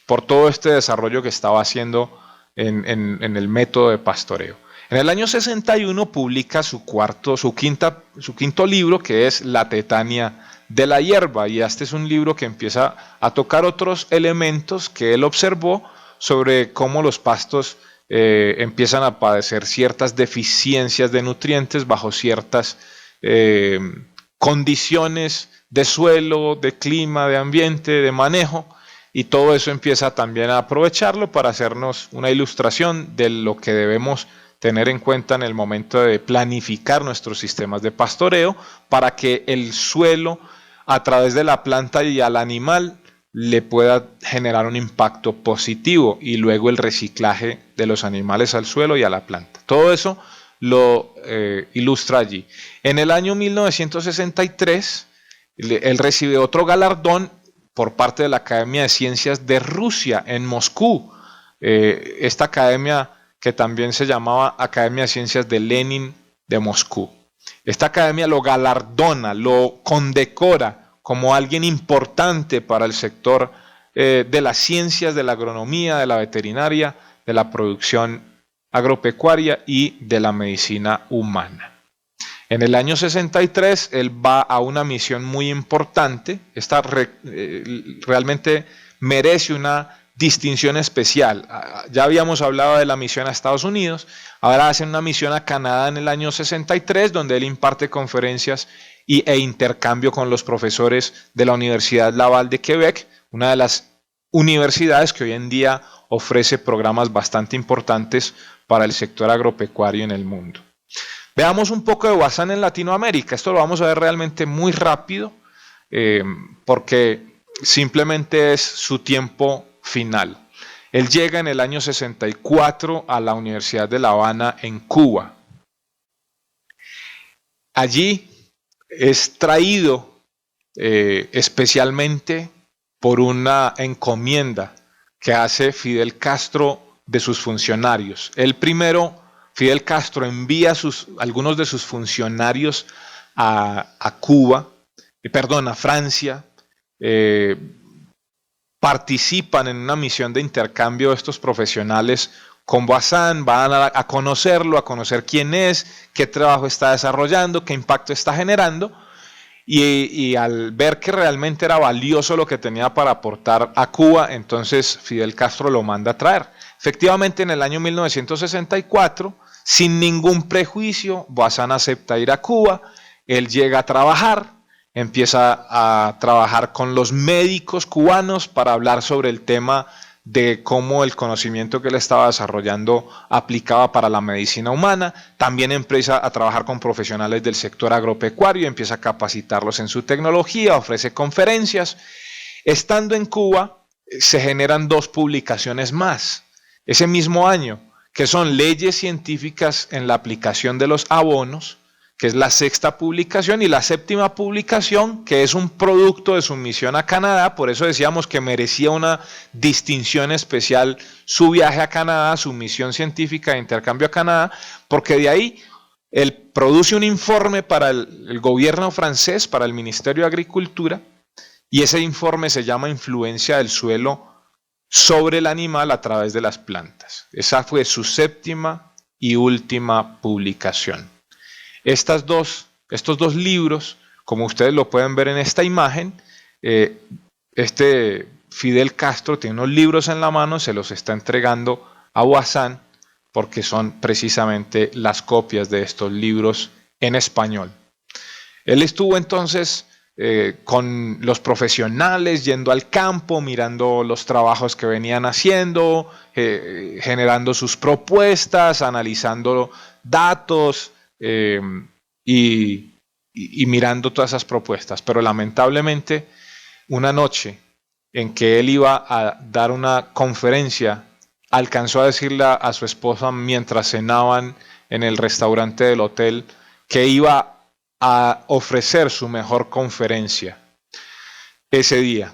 por todo este desarrollo que estaba haciendo en el método de pastoreo. En el año 61 publica su quinto libro, que es La tetania de la hierba, y este es un libro que empieza a tocar otros elementos que él observó sobre cómo los pastos empiezan a padecer ciertas deficiencias de nutrientes bajo ciertas condiciones de suelo, de clima, de ambiente, de manejo, y todo eso empieza también a aprovecharlo para hacernos una ilustración de lo que debemos tener en cuenta en el momento de planificar nuestros sistemas de pastoreo para que el suelo a través de la planta y al animal le pueda generar un impacto positivo, y luego el reciclaje de los animales al suelo y a la planta. Todo eso lo ilustra allí. En el año 1963, él recibe otro galardón por parte de la Academia de Ciencias de Rusia en Moscú. Esta academia que también se llamaba Academia de Ciencias de Lenin de Moscú. Esta academia lo galardona, lo condecora como alguien importante para el sector de las ciencias, de la agronomía, de la veterinaria, de la producción agropecuaria y de la medicina humana. En el año 63 él va a una misión muy importante. Esta realmente merece una distinción especial. Ya habíamos hablado de la misión a Estados Unidos, ahora hacen una misión a Canadá en el año 63, donde él imparte conferencias e intercambio con los profesores de la Universidad Laval de Quebec, una de las universidades que hoy en día ofrece programas bastante importantes para el sector agropecuario en el mundo. Veamos un poco de Boissin en Latinoamérica. Esto lo vamos a ver realmente muy rápido, porque simplemente es su tiempo final. Él llega en el año 64 a la Universidad de La Habana en Cuba. Allí es traído especialmente por una encomienda que hace Fidel Castro de sus funcionarios. Fidel Castro envía algunos de sus funcionarios a Francia, participan en una misión de intercambio de estos profesionales con Boissin, van a conocerlo, a conocer quién es, qué trabajo está desarrollando, qué impacto está generando, y al ver que realmente era valioso lo que tenía para aportar a Cuba, entonces Fidel Castro lo manda a traer. Efectivamente, en el año 1964, sin ningún prejuicio, Boissin acepta ir a Cuba, él llega a trabajar, empieza a trabajar con los médicos cubanos para hablar sobre el tema de cómo el conocimiento que él estaba desarrollando aplicaba para la medicina humana. También empieza a trabajar con profesionales del sector agropecuario, empieza a capacitarlos en su tecnología, ofrece conferencias. Estando en Cuba, se generan 2 publicaciones más ese mismo año, que son Leyes Científicas en la Aplicación de los Abonos, que es la 6ª publicación, y la 7ª publicación, que es un producto de su misión a Canadá. Por eso decíamos que merecía una distinción especial su viaje a Canadá, su misión científica de intercambio a Canadá, porque de ahí él produce un informe para el gobierno francés, para el Ministerio de Agricultura, y ese informe se llama Influencia del suelo sobre el animal a través de las plantas. Esa fue su 7ª y última publicación. Estos dos libros, como ustedes lo pueden ver en esta imagen, Fidel Castro tiene unos libros en la mano, se los está entregando a Boissin, porque son precisamente las copias de estos libros en español. Él estuvo entonces con los profesionales, yendo al campo, mirando los trabajos que venían haciendo, generando sus propuestas, analizando datos, y mirando todas esas propuestas. Pero lamentablemente, una noche en que él iba a dar una conferencia, alcanzó a decirle a su esposa mientras cenaban en el restaurante del hotel que iba a ofrecer su mejor conferencia ese día.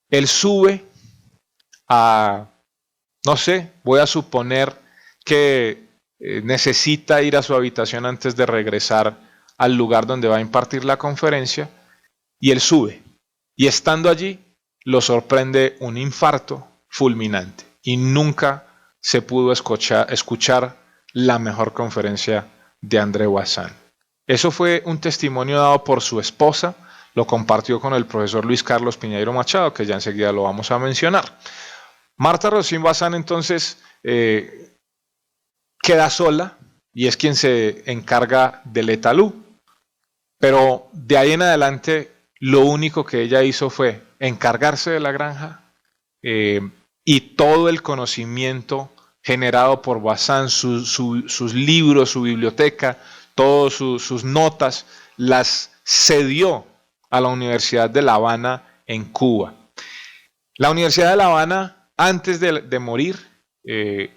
Él sube no sé, voy a suponer que necesita ir a su habitación antes de regresar al lugar donde va a impartir la conferencia, y él sube, y estando allí lo sorprende un infarto fulminante y nunca se pudo escuchar la mejor conferencia de André Boissin. Eso fue un testimonio dado por su esposa, lo compartió con el profesor Luis Carlos Piñeiro Machado, que ya enseguida lo vamos a mencionar. Martha Rocín Boissin entonces queda sola y es quien se encarga del etalú, pero de ahí en adelante lo único que ella hizo fue encargarse de la granja, y todo el conocimiento generado por Boissin, sus libros, su biblioteca, todas sus notas, las cedió a la Universidad de La Habana en Cuba. La Universidad de La Habana, antes de morir,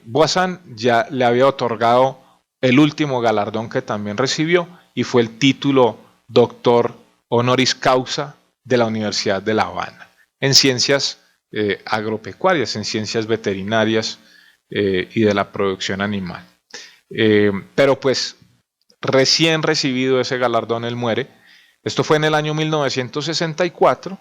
Boissin ya le había otorgado el último galardón que también recibió, y fue el título doctor honoris causa de la Universidad de La Habana en ciencias agropecuarias, en ciencias veterinarias y de la producción animal. Pero pues recién recibido ese galardón él muere. Esto fue en el año 1964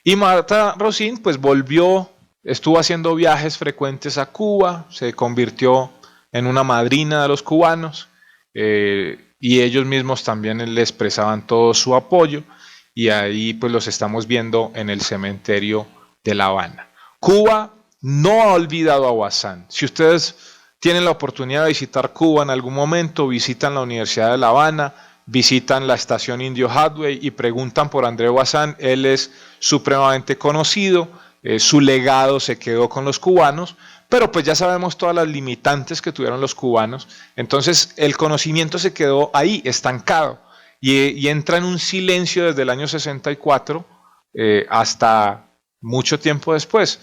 y Marta Rosín pues volvió, estuvo haciendo viajes frecuentes a Cuba, se convirtió en una madrina de los cubanos y ellos mismos también le expresaban todo su apoyo, y ahí pues los estamos viendo en el cementerio de La Habana. Cuba no ha olvidado a Bazán. Si ustedes tienen la oportunidad de visitar Cuba en algún momento, visitan la Universidad de La Habana, visitan la estación Indio Hathaway y preguntan por André Bazán. Él es supremamente conocido, su legado se quedó con los cubanos, pero pues ya sabemos todas las limitantes que tuvieron los cubanos, entonces el conocimiento se quedó ahí, estancado, y entra en un silencio desde el año 64 hasta mucho tiempo después.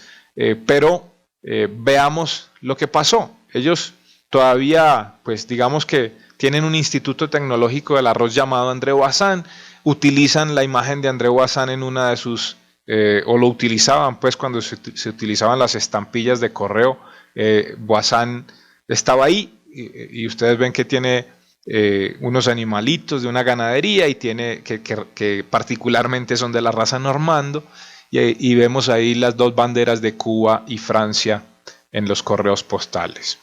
Pero veamos lo que pasó. Ellos todavía, pues digamos que tienen un instituto tecnológico del arroz llamado André Bazán, utilizan la imagen de André Bazán en una de sus, o lo utilizaban pues cuando se utilizaban las estampillas de correo, Bazán estaba ahí, y ustedes ven que tiene unos animalitos de una ganadería y tiene que particularmente son de la raza normando, y vemos ahí las dos banderas de Cuba y Francia en los correos postales.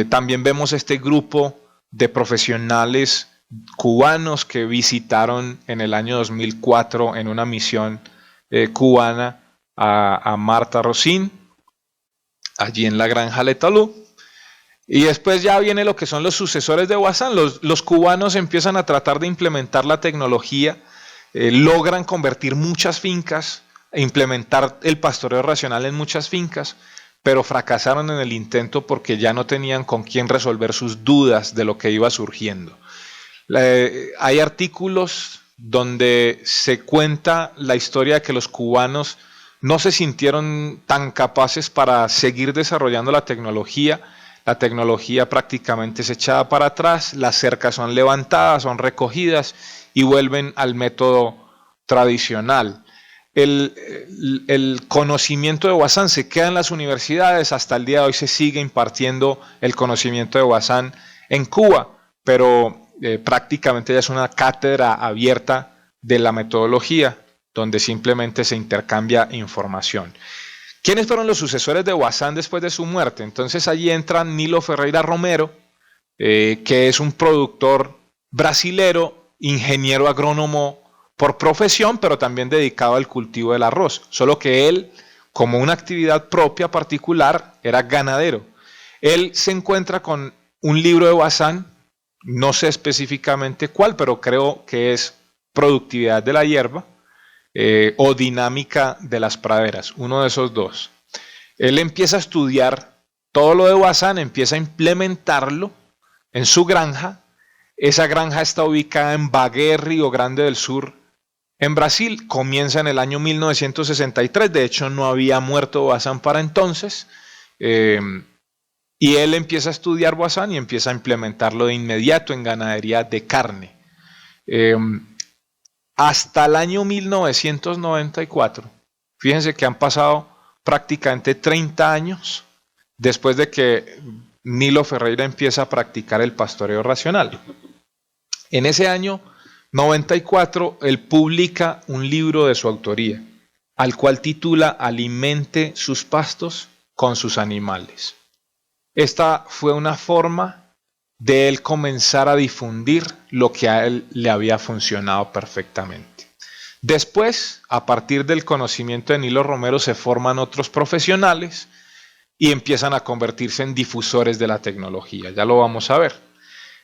También vemos este grupo de profesionales cubanos que visitaron en el año 2004 en una misión cubana a Marta Rosín, allí en la granja Letalú. Y después ya viene lo que son los sucesores de Bazán. Los cubanos empiezan a tratar de implementar la tecnología, logran convertir muchas fincas, implementar el pastoreo racional en muchas fincas, pero fracasaron en el intento porque ya no tenían con quién resolver sus dudas de lo que iba surgiendo. Hay artículos donde se cuenta la historia de que los cubanos no se sintieron tan capaces para seguir desarrollando la tecnología prácticamente es echada para atrás, las cercas son levantadas, son recogidas y vuelven al método tradicional. El conocimiento de Bazán se queda en las universidades, hasta el día de hoy se sigue impartiendo el conocimiento de Bazán en Cuba, pero prácticamente ya es una cátedra abierta de la metodología, donde simplemente se intercambia información. ¿Quiénes fueron los sucesores de Bazán después de su muerte? Entonces allí entra Nilo Ferreira Romero, que es un productor brasilero, ingeniero agrónomo por profesión, pero también dedicado al cultivo del arroz. Solo que él, como una actividad propia particular, era ganadero. Él se encuentra con un libro de Bazán, no sé específicamente cuál, pero creo que es Productividad de la hierba, o Dinámica de las praderas, uno de esos dos. Él empieza a estudiar todo lo de Bazán, empieza a implementarlo en su granja. Esa granja está ubicada en Bagué, Río Grande del Sur, en Brasil. Comienza en el año 1963, de hecho no había muerto Bazán para entonces, y él empieza a estudiar Bazán y empieza a implementarlo de inmediato en ganadería de carne. Hasta el año 1994, fíjense que han pasado prácticamente 30 años después de que Nilo Ferreira empieza a practicar el pastoreo racional. En ese año 94, él publica un libro de su autoría, al cual titula Alimente sus pastos con sus animales. Esta fue una forma de él comenzar a difundir lo que a él le había funcionado perfectamente. Después, a partir del conocimiento de Nilo Romero, se forman otros profesionales y empiezan a convertirse en difusores de la tecnología. Ya lo vamos a ver.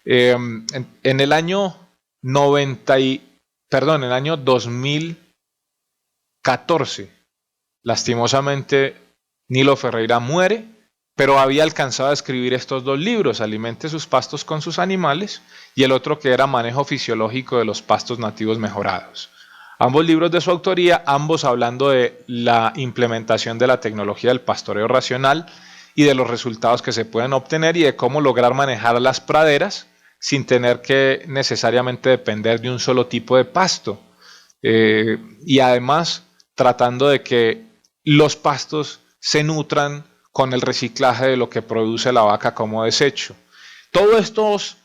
En el año 2014, lastimosamente, Nilo Ferreira muere, pero había alcanzado a escribir estos dos libros, Alimente sus pastos con sus animales, y el otro que era Manejo fisiológico de los pastos nativos mejorados. Ambos libros de su autoría, ambos hablando de la implementación de la tecnología del pastoreo racional, y de los resultados que se pueden obtener y de cómo lograr manejar las praderas sin tener que necesariamente depender de un solo tipo de pasto. Y además tratando de que los pastos se nutran con el reciclaje de lo que produce la vaca como desecho. Todos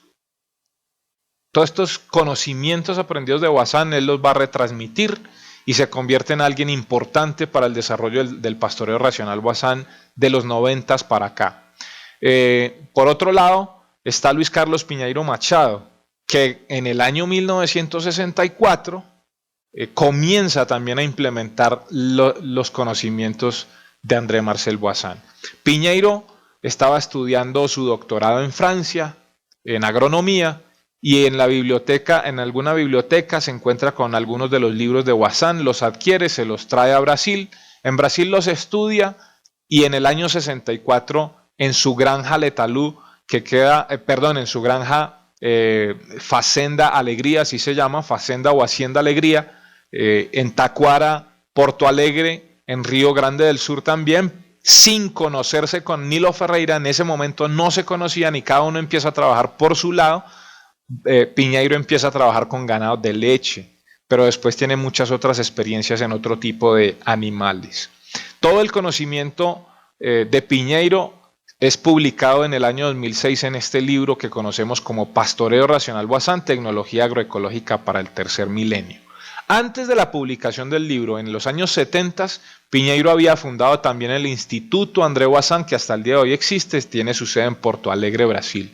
estos conocimientos aprendidos de Bazán, él los va a retransmitir y se convierte en alguien importante para el desarrollo del pastoreo racional Bazán de los 90 para acá. Por otro lado, está Luis Carlos Piñeiro Machado, que en el año 1964 comienza también a implementar los conocimientos de André Marcel Bazán. Piñeiro estaba estudiando su doctorado en Francia, en agronomía, y en alguna biblioteca se encuentra con algunos de los libros de Bazán, los adquiere, se los trae a Brasil, en Brasil los estudia, y en el año 64 en su granja Letalú, en su granja Fazenda Alegría, así se llama, Fazenda o Hacienda Alegría, en Tacuara, Porto Alegre, en Río Grande del Sur también, sin conocerse con Nilo Ferreira. En ese momento no se conocían y cada uno empieza a trabajar por su lado. Piñeiro empieza a trabajar con ganado de leche, pero después tiene muchas otras experiencias en otro tipo de animales. Todo el conocimiento de Piñeiro es publicado en el año 2006 en este libro que conocemos como Pastoreo Racional Bazán, Tecnología Agroecológica para el Tercer Milenio. Antes de la publicación del libro, en los años 70, Piñeiro había fundado también el Instituto André Bazán, que hasta el día de hoy existe, tiene su sede en Porto Alegre, Brasil.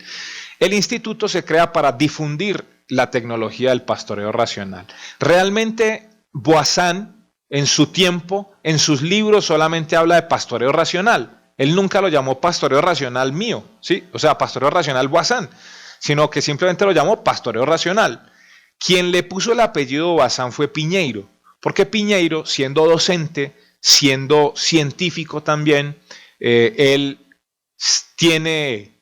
El instituto se crea para difundir la tecnología del pastoreo racional. Realmente Bazán, en su tiempo, en sus libros solamente habla de pastoreo racional. Él nunca lo llamó pastoreo racional mío, ¿sí? O sea, pastoreo racional Bazán, sino que simplemente lo llamó pastoreo racional. Quien le puso el apellido Bazán fue Piñeiro, porque Piñeiro, siendo docente, siendo científico también, él tiene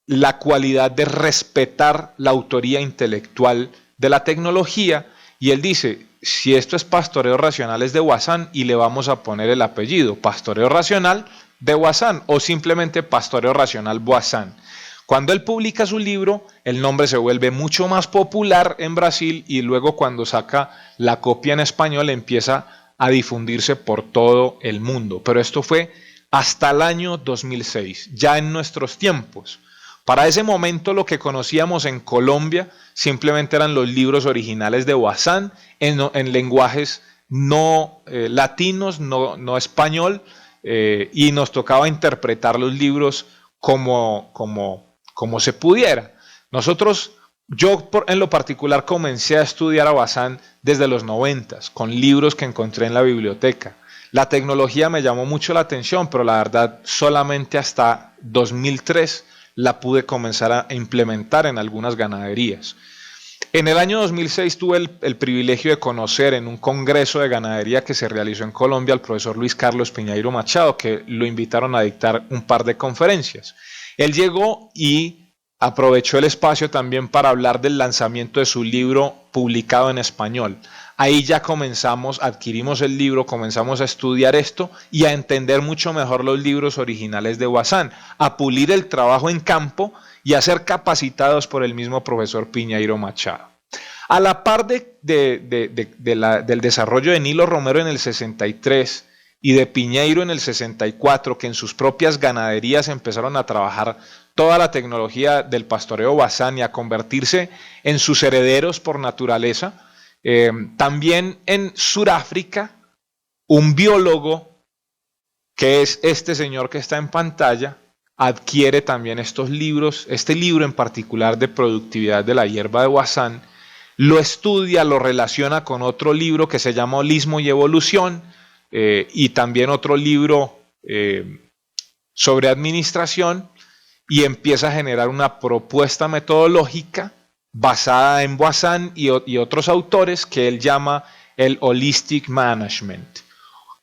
la cualidad de respetar la autoría intelectual de la tecnología, y él dice, si esto es pastoreo racional es de Bazán y le vamos a poner el apellido pastoreo racional de Bazán o simplemente pastoreo racional Bazán. Cuando él publica su libro, el nombre se vuelve mucho más popular en Brasil y luego cuando saca la copia en español empieza a difundirse por todo el mundo. Pero esto fue hasta el año 2006, ya en nuestros tiempos. Para ese momento lo que conocíamos en Colombia simplemente eran los libros originales de Bazán en lenguajes no latinos, no español, y nos tocaba interpretar los libros como se pudiera. Yo en lo particular comencé a estudiar a Bazán desde los 90 con libros que encontré en la biblioteca. La tecnología me llamó mucho la atención, pero la verdad solamente hasta 2003 la pude comenzar a implementar en algunas ganaderías. En el año 2006 tuve el privilegio de conocer en un congreso de ganadería que se realizó en Colombia al profesor Luis Carlos Piñeiro Machado, que lo invitaron a dictar un par de conferencias. Él llegó y aprovechó el espacio también para hablar del lanzamiento de su libro publicado en español. Ahí ya adquirimos el libro, comenzamos a estudiar esto y a entender mucho mejor los libros originales de Bazán, a pulir el trabajo en campo y a ser capacitados por el mismo profesor Piñeiro Machado. A la par del desarrollo de Nilo Romero en el 63 y de Piñeiro en el 64, que en sus propias ganaderías empezaron a trabajar toda la tecnología del pastoreo Bazán y a convertirse en sus herederos por naturaleza, también en Sudáfrica, un biólogo, que es este señor que está en pantalla, adquiere también estos libros, este libro en particular de productividad de la hierba de Bazán, lo estudia, lo relaciona con otro libro que se llama Holismo y Evolución, y también otro libro sobre administración, y empieza a generar una propuesta metodológica basada en Bazán y otros autores que él llama el Holistic Management,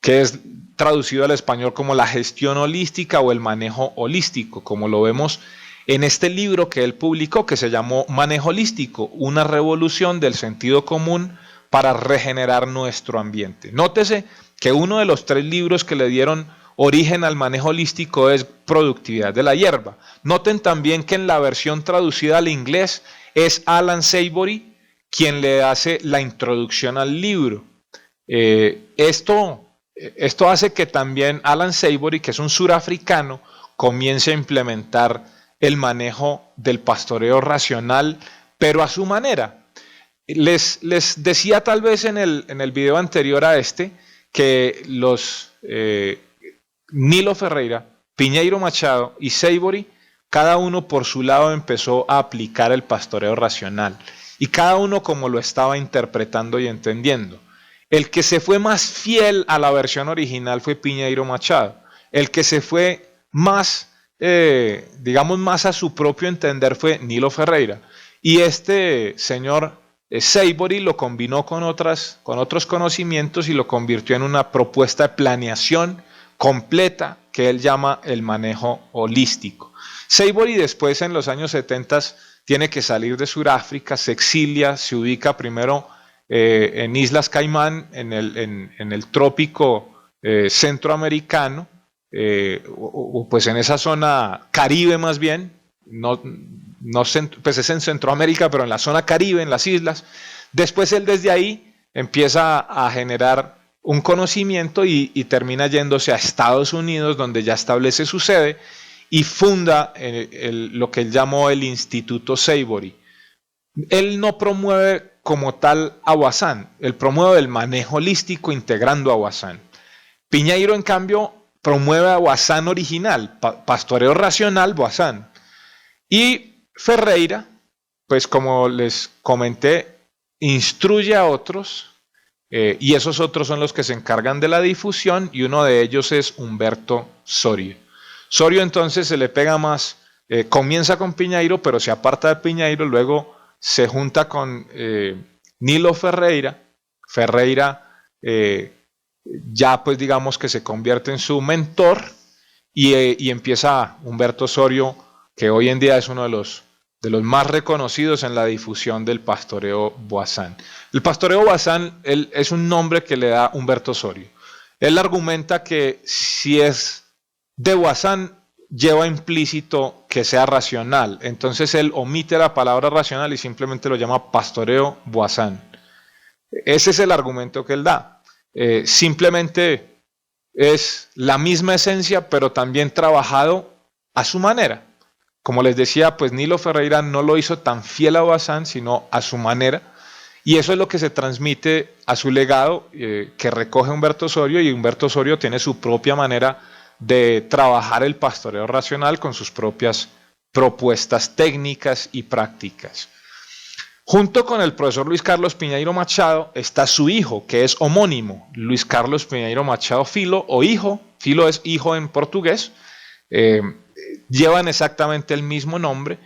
que es traducido al español como la gestión holística o el manejo holístico, como lo vemos en este libro que él publicó que se llamó Manejo Holístico, una revolución del sentido común para regenerar nuestro ambiente. Nótese que uno de los 3 libros que le dieron origen al manejo holístico es productividad de la hierba. Noten también que en la versión traducida al inglés es Alan Savory quien le hace la introducción al libro. Esto hace que también Alan Savory, que es un surafricano, comience a implementar el manejo del pastoreo racional, pero a su manera. Les decía tal vez en el video anterior a este que los Nilo Ferreira, Piñeiro Machado y Savory, cada uno por su lado empezó a aplicar el pastoreo racional y cada uno como lo estaba interpretando y entendiendo. El que se fue más fiel a la versión original fue Piñeiro Machado. El que se fue más, digamos, más a su propio entender fue Nilo Ferreira. Y este señor Savory lo combinó con otros conocimientos y lo convirtió en una propuesta de planeación completa que él llama el manejo holístico. Savory después en los años 70 tiene que salir de Sudáfrica, se exilia, se ubica primero en Islas Caimán, en el trópico centroamericano, pues en esa zona Caribe más bien, pues es en Centroamérica, pero en la zona Caribe, en las islas. Después él desde ahí empieza a generar un conocimiento y termina yéndose a Estados Unidos, donde ya establece su sede y funda lo que él llamó el Instituto Savory. Él no promueve como tal a Boissin, él promueve el manejo holístico integrando a Boissin. Piñeiro, en cambio, promueve a Boissin original, pastoreo racional Boissin. Y Ferreira, pues como les comenté, instruye a otros, y esos otros son los que se encargan de la difusión, y uno de ellos es Humberto Sorio. Sorio entonces se le pega más, comienza con Piñeiro, pero se aparta de Piñeiro, luego se junta con Nilo Ferreira. Ferreira ya pues digamos que se convierte en su mentor y empieza Humberto Sorio, que hoy en día es uno de los más reconocidos en la difusión del pastoreo Boissin. El pastoreo Boissin es un nombre que le da Humberto Sorio. Él argumenta que si es de Boissin lleva implícito que sea racional, entonces él omite la palabra racional y simplemente lo llama pastoreo Boissin. Ese es el argumento que él da. Simplemente es la misma esencia, pero también trabajado a su manera. Como les decía, pues Nilo Ferreira no lo hizo tan fiel a Boissin, sino a su manera, y eso es lo que se transmite a su legado, que recoge Humberto Sorio, y Humberto Sorio tiene su propia manera de trabajar el pastoreo racional con sus propias propuestas técnicas y prácticas. Junto con el profesor Luis Carlos Piñeiro Machado está su hijo, que es homónimo, Luis Carlos Piñeiro Machado Filho, o hijo. Filho es hijo en portugués. Llevan exactamente el mismo nombre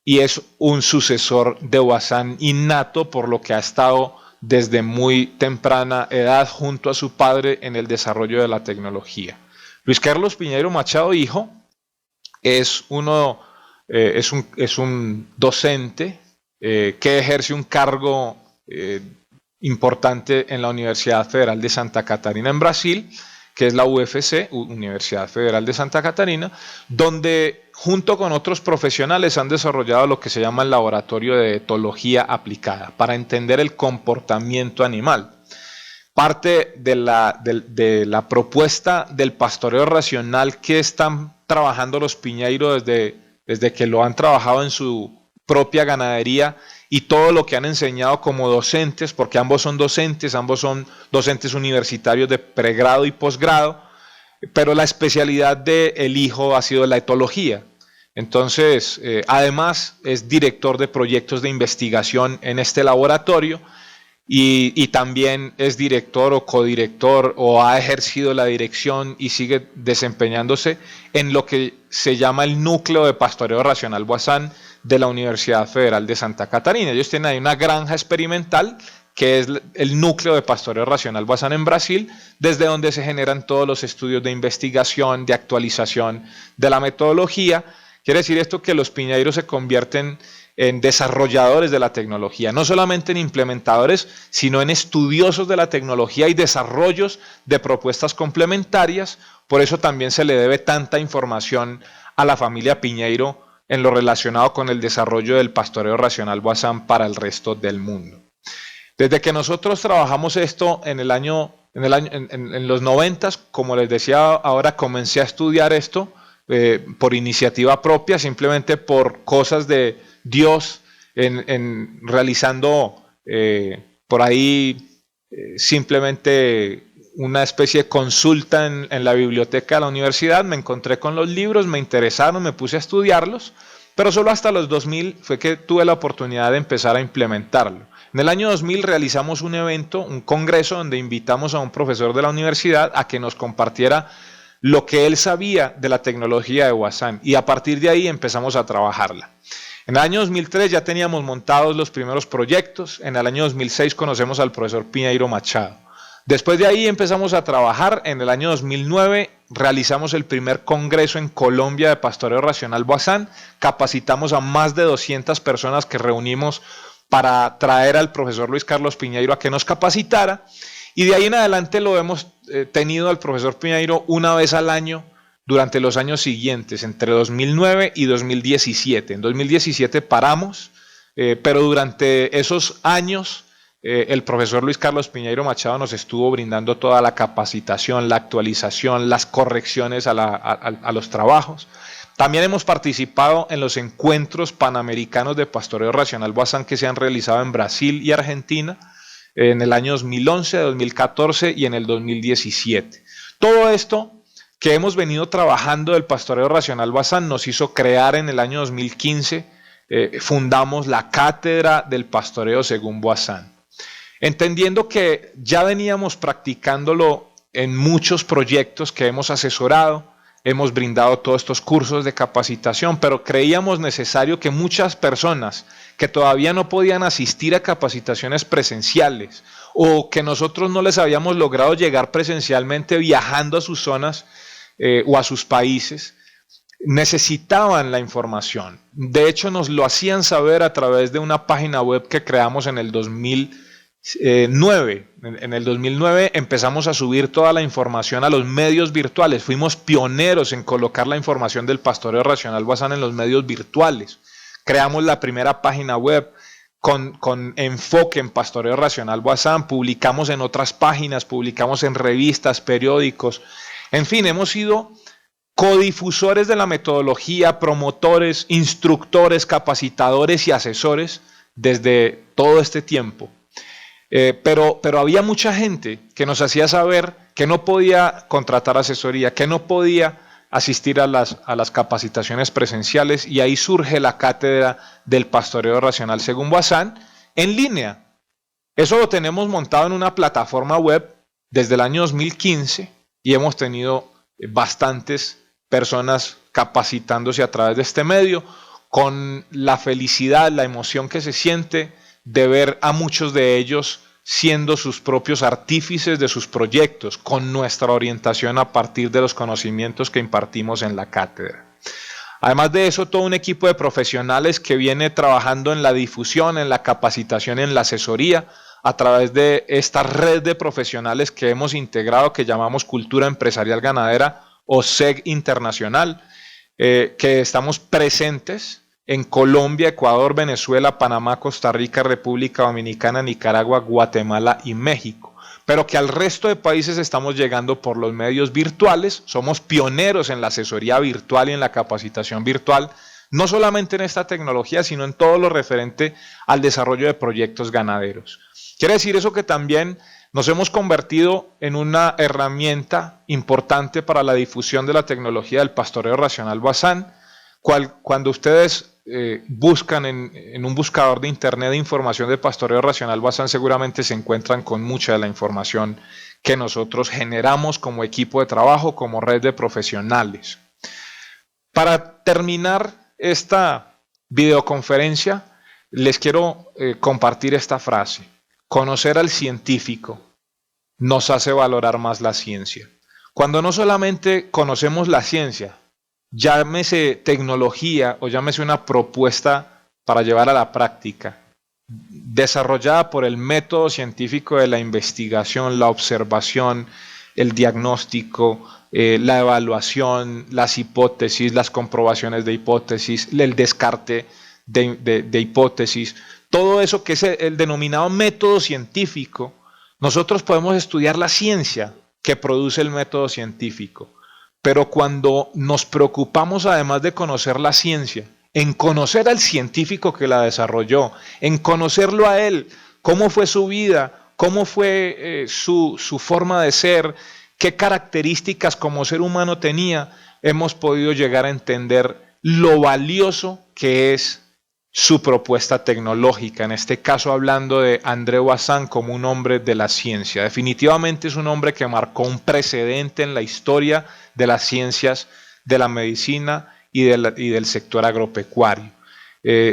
y es un sucesor de Boissin innato, por lo que ha estado desde muy temprana edad junto a su padre en el desarrollo de la tecnología. Luis Carlos Piñeiro Machado hijo es un docente que ejerce un cargo importante en la Universidad Federal de Santa Catarina en Brasil, que es la UFC, Universidad Federal de Santa Catarina, donde junto con otros profesionales han desarrollado lo que se llama el laboratorio de etología aplicada para entender el comportamiento animal. Parte de la propuesta del pastoreo racional que están trabajando los Piñeiro desde que lo han trabajado en su propia ganadería, y todo lo que han enseñado como docentes, porque ambos son docentes universitarios de pregrado y posgrado, pero la especialidad del hijo ha sido la etología. Entonces, además es director de proyectos de investigación en este laboratorio, y también es director o codirector, o ha ejercido la dirección y sigue desempeñándose en lo que se llama el núcleo de pastoreo racional Boissin de la Universidad Federal de Santa Catarina. Ellos tienen ahí una granja experimental que es el núcleo de pastoreo racional Boissin en Brasil, desde donde se generan todos los estudios de investigación, de actualización de la metodología. Quiere decir esto que los Piñeiro se convierten en desarrolladores de la tecnología, no solamente en implementadores, sino en estudiosos de la tecnología y desarrollos de propuestas complementarias. Por eso también se le debe tanta información a la familia Piñeiro en lo relacionado con el desarrollo del pastoreo racional WASM para el resto del mundo. Desde que nosotros trabajamos esto en los 90, como les decía ahora, comencé a estudiar esto por iniciativa propia, simplemente por cosas de Dios, realizando por ahí simplemente una especie de consulta en la biblioteca de la universidad. Me encontré con los libros, me interesaron, me puse a estudiarlos, pero solo hasta los 2000 fue que tuve la oportunidad de empezar a implementarlo. En el año 2000 realizamos un evento, un congreso, donde invitamos a un profesor de la universidad a que nos compartiera lo que él sabía de la tecnología de WASM, y a partir de ahí empezamos a trabajarla. En el año 2003 ya teníamos montados los primeros proyectos. En el año 2006 conocemos al profesor Piñeiro Machado. Después de ahí empezamos a trabajar. En el año 2009 realizamos el primer congreso en Colombia de pastoreo racional WASM. Capacitamos a más de 200 personas que reunimos para traer al profesor Luis Carlos Piñeiro a que nos capacitara. Y de ahí en adelante lo hemos tenido al profesor Piñeiro una vez al año durante los años siguientes, entre 2009 y 2017. En 2017 paramos, pero durante esos años el profesor Luis Carlos Piñeiro Machado nos estuvo brindando toda la capacitación, la actualización, las correcciones a los trabajos. También hemos participado en los encuentros panamericanos de pastoreo racional WASM que se han realizado en Brasil y Argentina en el año 2011, 2014 y en el 2017. Todo esto que hemos venido trabajando del pastoreo racional WASM nos hizo crear en el año 2015, fundamos la Cátedra del Pastoreo según WASM. Entendiendo que ya veníamos practicándolo en muchos proyectos que hemos asesorado, hemos brindado todos estos cursos de capacitación, pero creíamos necesario que muchas personas que todavía no podían asistir a capacitaciones presenciales o que nosotros no les habíamos logrado llegar presencialmente viajando a sus zonas o a sus países, necesitaban la información. De hecho, nos lo hacían saber a través de una página web que creamos en el 2009. En el 2009 empezamos a subir toda la información a los medios virtuales. Fuimos pioneros en colocar la información del pastoreo racional WASM en los medios virtuales. Creamos la primera página web con enfoque en pastoreo racional WASM. Publicamos en otras páginas, publicamos en revistas, periódicos. En fin, hemos sido codifusores de la metodología, promotores, instructores, capacitadores y asesores desde todo este tiempo. Pero había mucha gente que nos hacía saber que no podía contratar asesoría, que no podía asistir a las capacitaciones presenciales, y ahí surge la Cátedra del Pastoreo Racional según WASM en línea. Eso lo tenemos montado en una plataforma web desde el año 2015 y hemos tenido bastantes personas capacitándose a través de este medio, con la felicidad, la emoción que se siente de ver a muchos de ellos siendo sus propios artífices de sus proyectos, con nuestra orientación a partir de los conocimientos que impartimos en la cátedra. Además de eso, todo un equipo de profesionales que viene trabajando en la difusión, en la capacitación, en la asesoría, a través de esta red de profesionales que hemos integrado, que llamamos Cultura Empresarial Ganadera o SEG Internacional, que estamos presentes en Colombia, Ecuador, Venezuela, Panamá, Costa Rica, República Dominicana, Nicaragua, Guatemala y México, pero que al resto de países estamos llegando por los medios virtuales. Somos pioneros en la asesoría virtual y en la capacitación virtual, no solamente en esta tecnología, sino en todo lo referente al desarrollo de proyectos ganaderos. Quiere decir eso que también nos hemos convertido en una herramienta importante para la difusión de la tecnología del pastoreo racional WASM. Cuando ustedes buscan en un buscador de internet de información de pastoreo racional WASM, seguramente se encuentran con mucha de la información que nosotros generamos como equipo de trabajo, como red de profesionales. Para terminar esta videoconferencia, les quiero compartir esta frase: conocer al científico nos hace valorar más la ciencia. Cuando no solamente conocemos la ciencia, llámese tecnología o llámese una propuesta para llevar a la práctica, desarrollada por el método científico de la investigación, la observación, el diagnóstico, la evaluación, las hipótesis, las comprobaciones de hipótesis, el descarte de hipótesis, todo eso que es el denominado método científico. Nosotros podemos estudiar la ciencia que produce el método científico, pero cuando nos preocupamos, además de conocer la ciencia, en conocer al científico que la desarrolló, en conocerlo a él, cómo fue su vida, cómo fue su forma de ser, qué características como ser humano tenía, hemos podido llegar a entender lo valioso que es su propuesta tecnológica, en este caso hablando de André Bazin como un hombre de la ciencia. Definitivamente es un hombre que marcó un precedente en la historia de las ciencias, de la medicina y del sector agropecuario.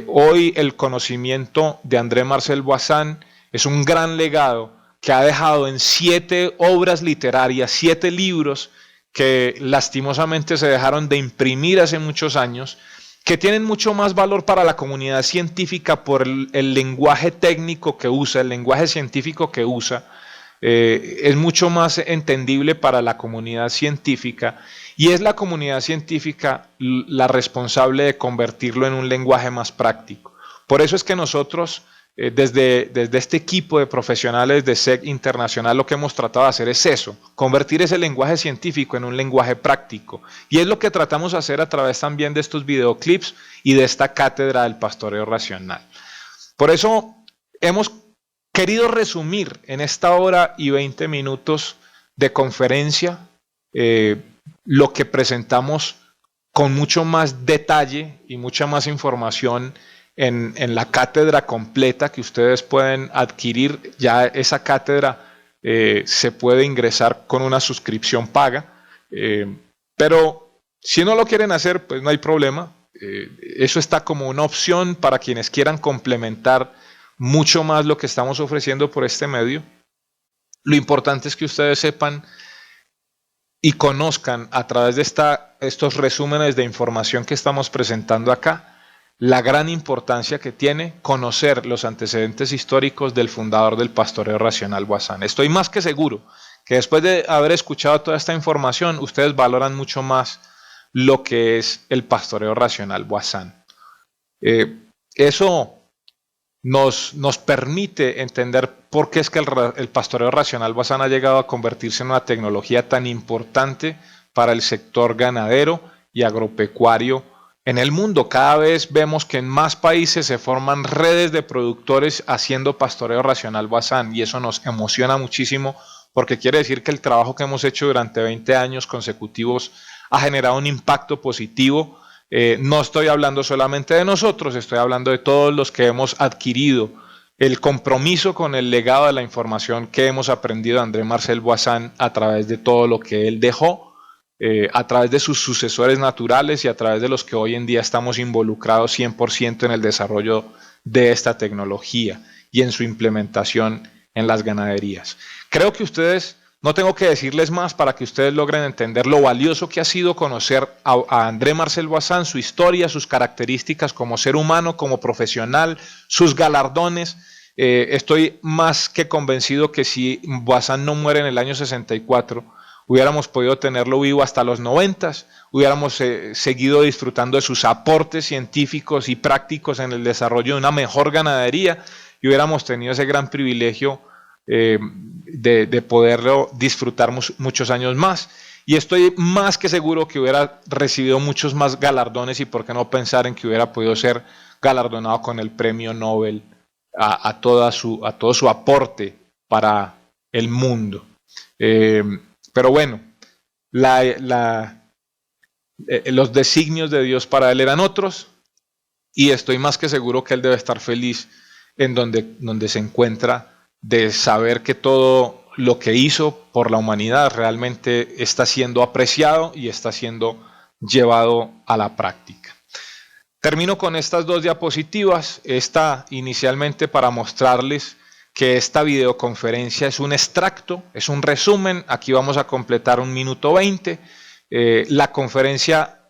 Hoy el conocimiento de André Marcel Bazin es un gran legado que ha dejado en 7 obras literarias, 7 libros que lastimosamente se dejaron de imprimir hace muchos años, que tienen mucho más valor para la comunidad científica por el lenguaje técnico que usa, el lenguaje científico que usa, es mucho más entendible para la comunidad científica, y es la comunidad científica la responsable de convertirlo en un lenguaje más práctico. Por eso es que nosotros, desde este equipo de profesionales de SEC Internacional, lo que hemos tratado de hacer es eso, convertir ese lenguaje científico en un lenguaje práctico. Y es lo que tratamos de hacer a través también de estos videoclips y de esta cátedra del pastoreo racional. Por eso hemos querido resumir en esta hora y 20 minutos de conferencia lo que presentamos con mucho más detalle y mucha más información en la cátedra completa que ustedes pueden adquirir. Ya esa cátedra se puede ingresar con una suscripción paga, pero si no lo quieren hacer, pues no hay problema. Eso está como una opción para quienes quieran complementar mucho más lo que estamos ofreciendo por este medio. Lo importante es que ustedes sepan y conozcan a través de estos resúmenes de información que estamos presentando acá, la gran importancia que tiene conocer los antecedentes históricos del fundador del pastoreo racional, Bazin. Estoy más que seguro que después de haber escuchado toda esta información, ustedes valoran mucho más lo que es el pastoreo racional Bazin. Eso nos permite entender por qué es que el pastoreo racional Bazin ha llegado a convertirse en una tecnología tan importante para el sector ganadero y agropecuario en el mundo. Cada vez vemos que en más países se forman redes de productores haciendo pastoreo racional Bazin, y eso nos emociona muchísimo porque quiere decir que el trabajo que hemos hecho durante 20 años consecutivos ha generado un impacto positivo. No estoy hablando solamente de nosotros, estoy hablando de todos los que hemos adquirido el compromiso con el legado de la información que hemos aprendido de André Marcel Bazin a través de todo lo que él dejó, a través de sus sucesores naturales y a través de los que hoy en día estamos involucrados 100% en el desarrollo de esta tecnología y en su implementación en las ganaderías. Creo que ustedes, no tengo que decirles más para que ustedes logren entender lo valioso que ha sido conocer a André Marcel Bazin, su historia, sus características como ser humano, como profesional, sus galardones. Estoy más que convencido que si Bazin no muere en el año 64, hubiéramos podido tenerlo vivo hasta los 90, hubiéramos seguido disfrutando de sus aportes científicos y prácticos en el desarrollo de una mejor ganadería, y hubiéramos tenido ese gran privilegio de poderlo disfrutar muchos años más. Y estoy más que seguro que hubiera recibido muchos más galardones, y por qué no pensar en que hubiera podido ser galardonado con el premio Nobel a todo su aporte para el mundo. Pero bueno, los designios de Dios para él eran otros, y estoy más que seguro que él debe estar feliz en donde se encuentra, de saber que todo lo que hizo por la humanidad realmente está siendo apreciado y está siendo llevado a la práctica. Termino con estas 2 diapositivas, esta inicialmente para mostrarles que esta videoconferencia es un extracto, es un resumen. Aquí vamos a completar 1 minuto 20. La conferencia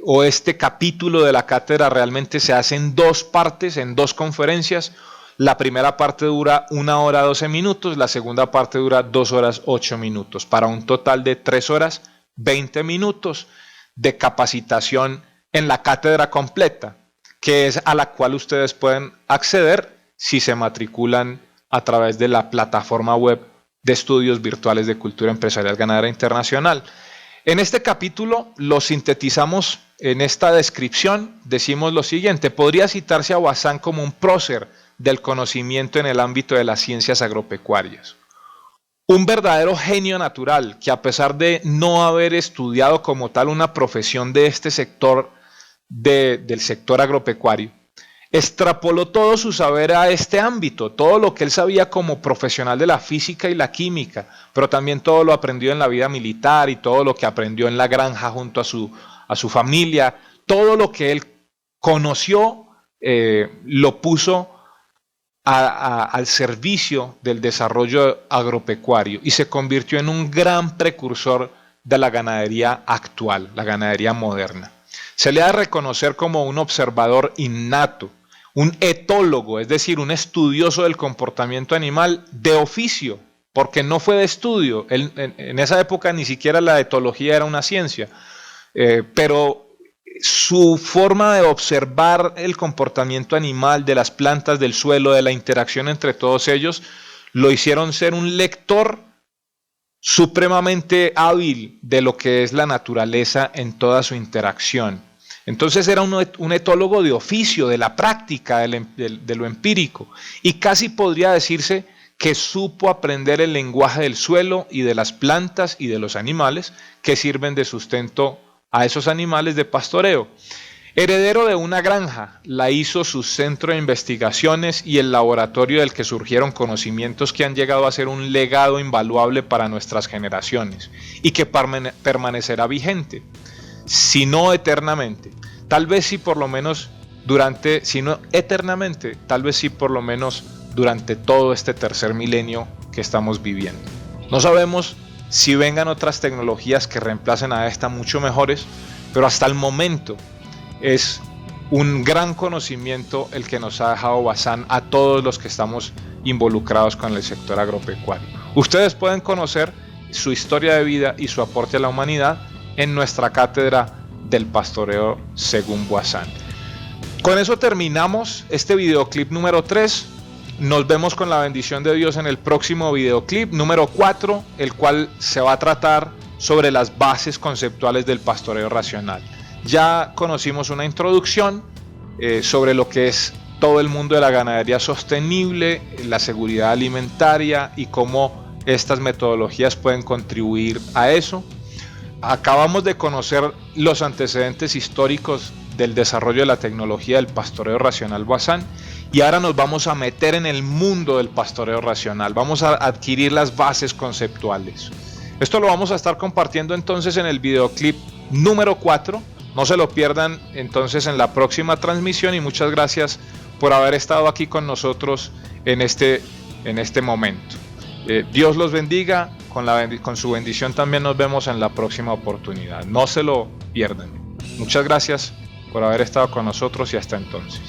o este capítulo de la cátedra realmente se hace en dos partes, en dos conferencias. La primera parte dura 1 hora 12 minutos, la segunda parte dura 2 horas 8 minutos, para un total de 3 horas 20 minutos de capacitación en la cátedra completa, que es a la cual ustedes pueden acceder si se matriculan a través de la plataforma web de estudios virtuales de cultura empresarial ganadera internacional. En este capítulo lo sintetizamos en esta descripción, decimos lo siguiente: podría citarse a Bazán como un prócer del conocimiento en el ámbito de las ciencias agropecuarias. Un verdadero genio natural que, a pesar de no haber estudiado como tal una profesión de este sector, del sector agropecuario, extrapoló todo su saber a este ámbito, todo lo que él sabía como profesional de la física y la química, pero también todo lo aprendió en la vida militar y todo lo que aprendió en la granja junto a su familia, todo lo que él conoció lo puso al servicio del desarrollo agropecuario y se convirtió en un gran precursor de la ganadería actual, la ganadería moderna. Se le ha de reconocer como un observador innato, un etólogo, es decir, un estudioso del comportamiento animal de oficio, porque no fue de estudio. En esa época ni siquiera la etología era una ciencia, pero su forma de observar el comportamiento animal de las plantas, del suelo, de la interacción entre todos ellos, lo hicieron ser un lector supremamente hábil de lo que es la naturaleza en toda su interacción. Entonces era un etólogo de oficio, de la práctica, de lo empírico, y casi podría decirse que supo aprender el lenguaje del suelo y de las plantas y de los animales que sirven de sustento a esos animales de pastoreo. Heredero de una granja, la hizo su centro de investigaciones y el laboratorio del que surgieron conocimientos que han llegado a ser un legado invaluable para nuestras generaciones y que permanecerá vigente, si no eternamente, tal vez sí por lo menos si no eternamente, tal vez sí por lo menos durante todo este tercer milenio que estamos viviendo. No sabemos si vengan otras tecnologías que reemplacen a esta mucho mejores, pero hasta el momento es un gran conocimiento el que nos ha dejado Bazán a todos los que estamos involucrados con el sector agropecuario. Ustedes pueden conocer su historia de vida y su aporte a la humanidad en nuestra cátedra del pastoreo según Bazán. Con eso terminamos este videoclip número 3. Nos vemos con la bendición de Dios en el próximo videoclip número 4, el cual se va a tratar sobre las bases conceptuales del pastoreo racional. Ya conocimos una introducción sobre lo que es todo el mundo de la ganadería sostenible, la seguridad alimentaria y cómo estas metodologías pueden contribuir a eso. Acabamos de conocer los antecedentes históricos del desarrollo de la tecnología del pastoreo racional Bazán y ahora nos vamos a meter en el mundo del pastoreo racional, vamos a adquirir las bases conceptuales. Esto lo vamos a estar compartiendo entonces en el videoclip número 4, no se lo pierdan entonces en la próxima transmisión y muchas gracias por haber estado aquí con nosotros en este momento. Dios los bendiga, con su bendición también nos vemos en la próxima oportunidad, no se lo pierdan. Muchas gracias por haber estado con nosotros y hasta entonces.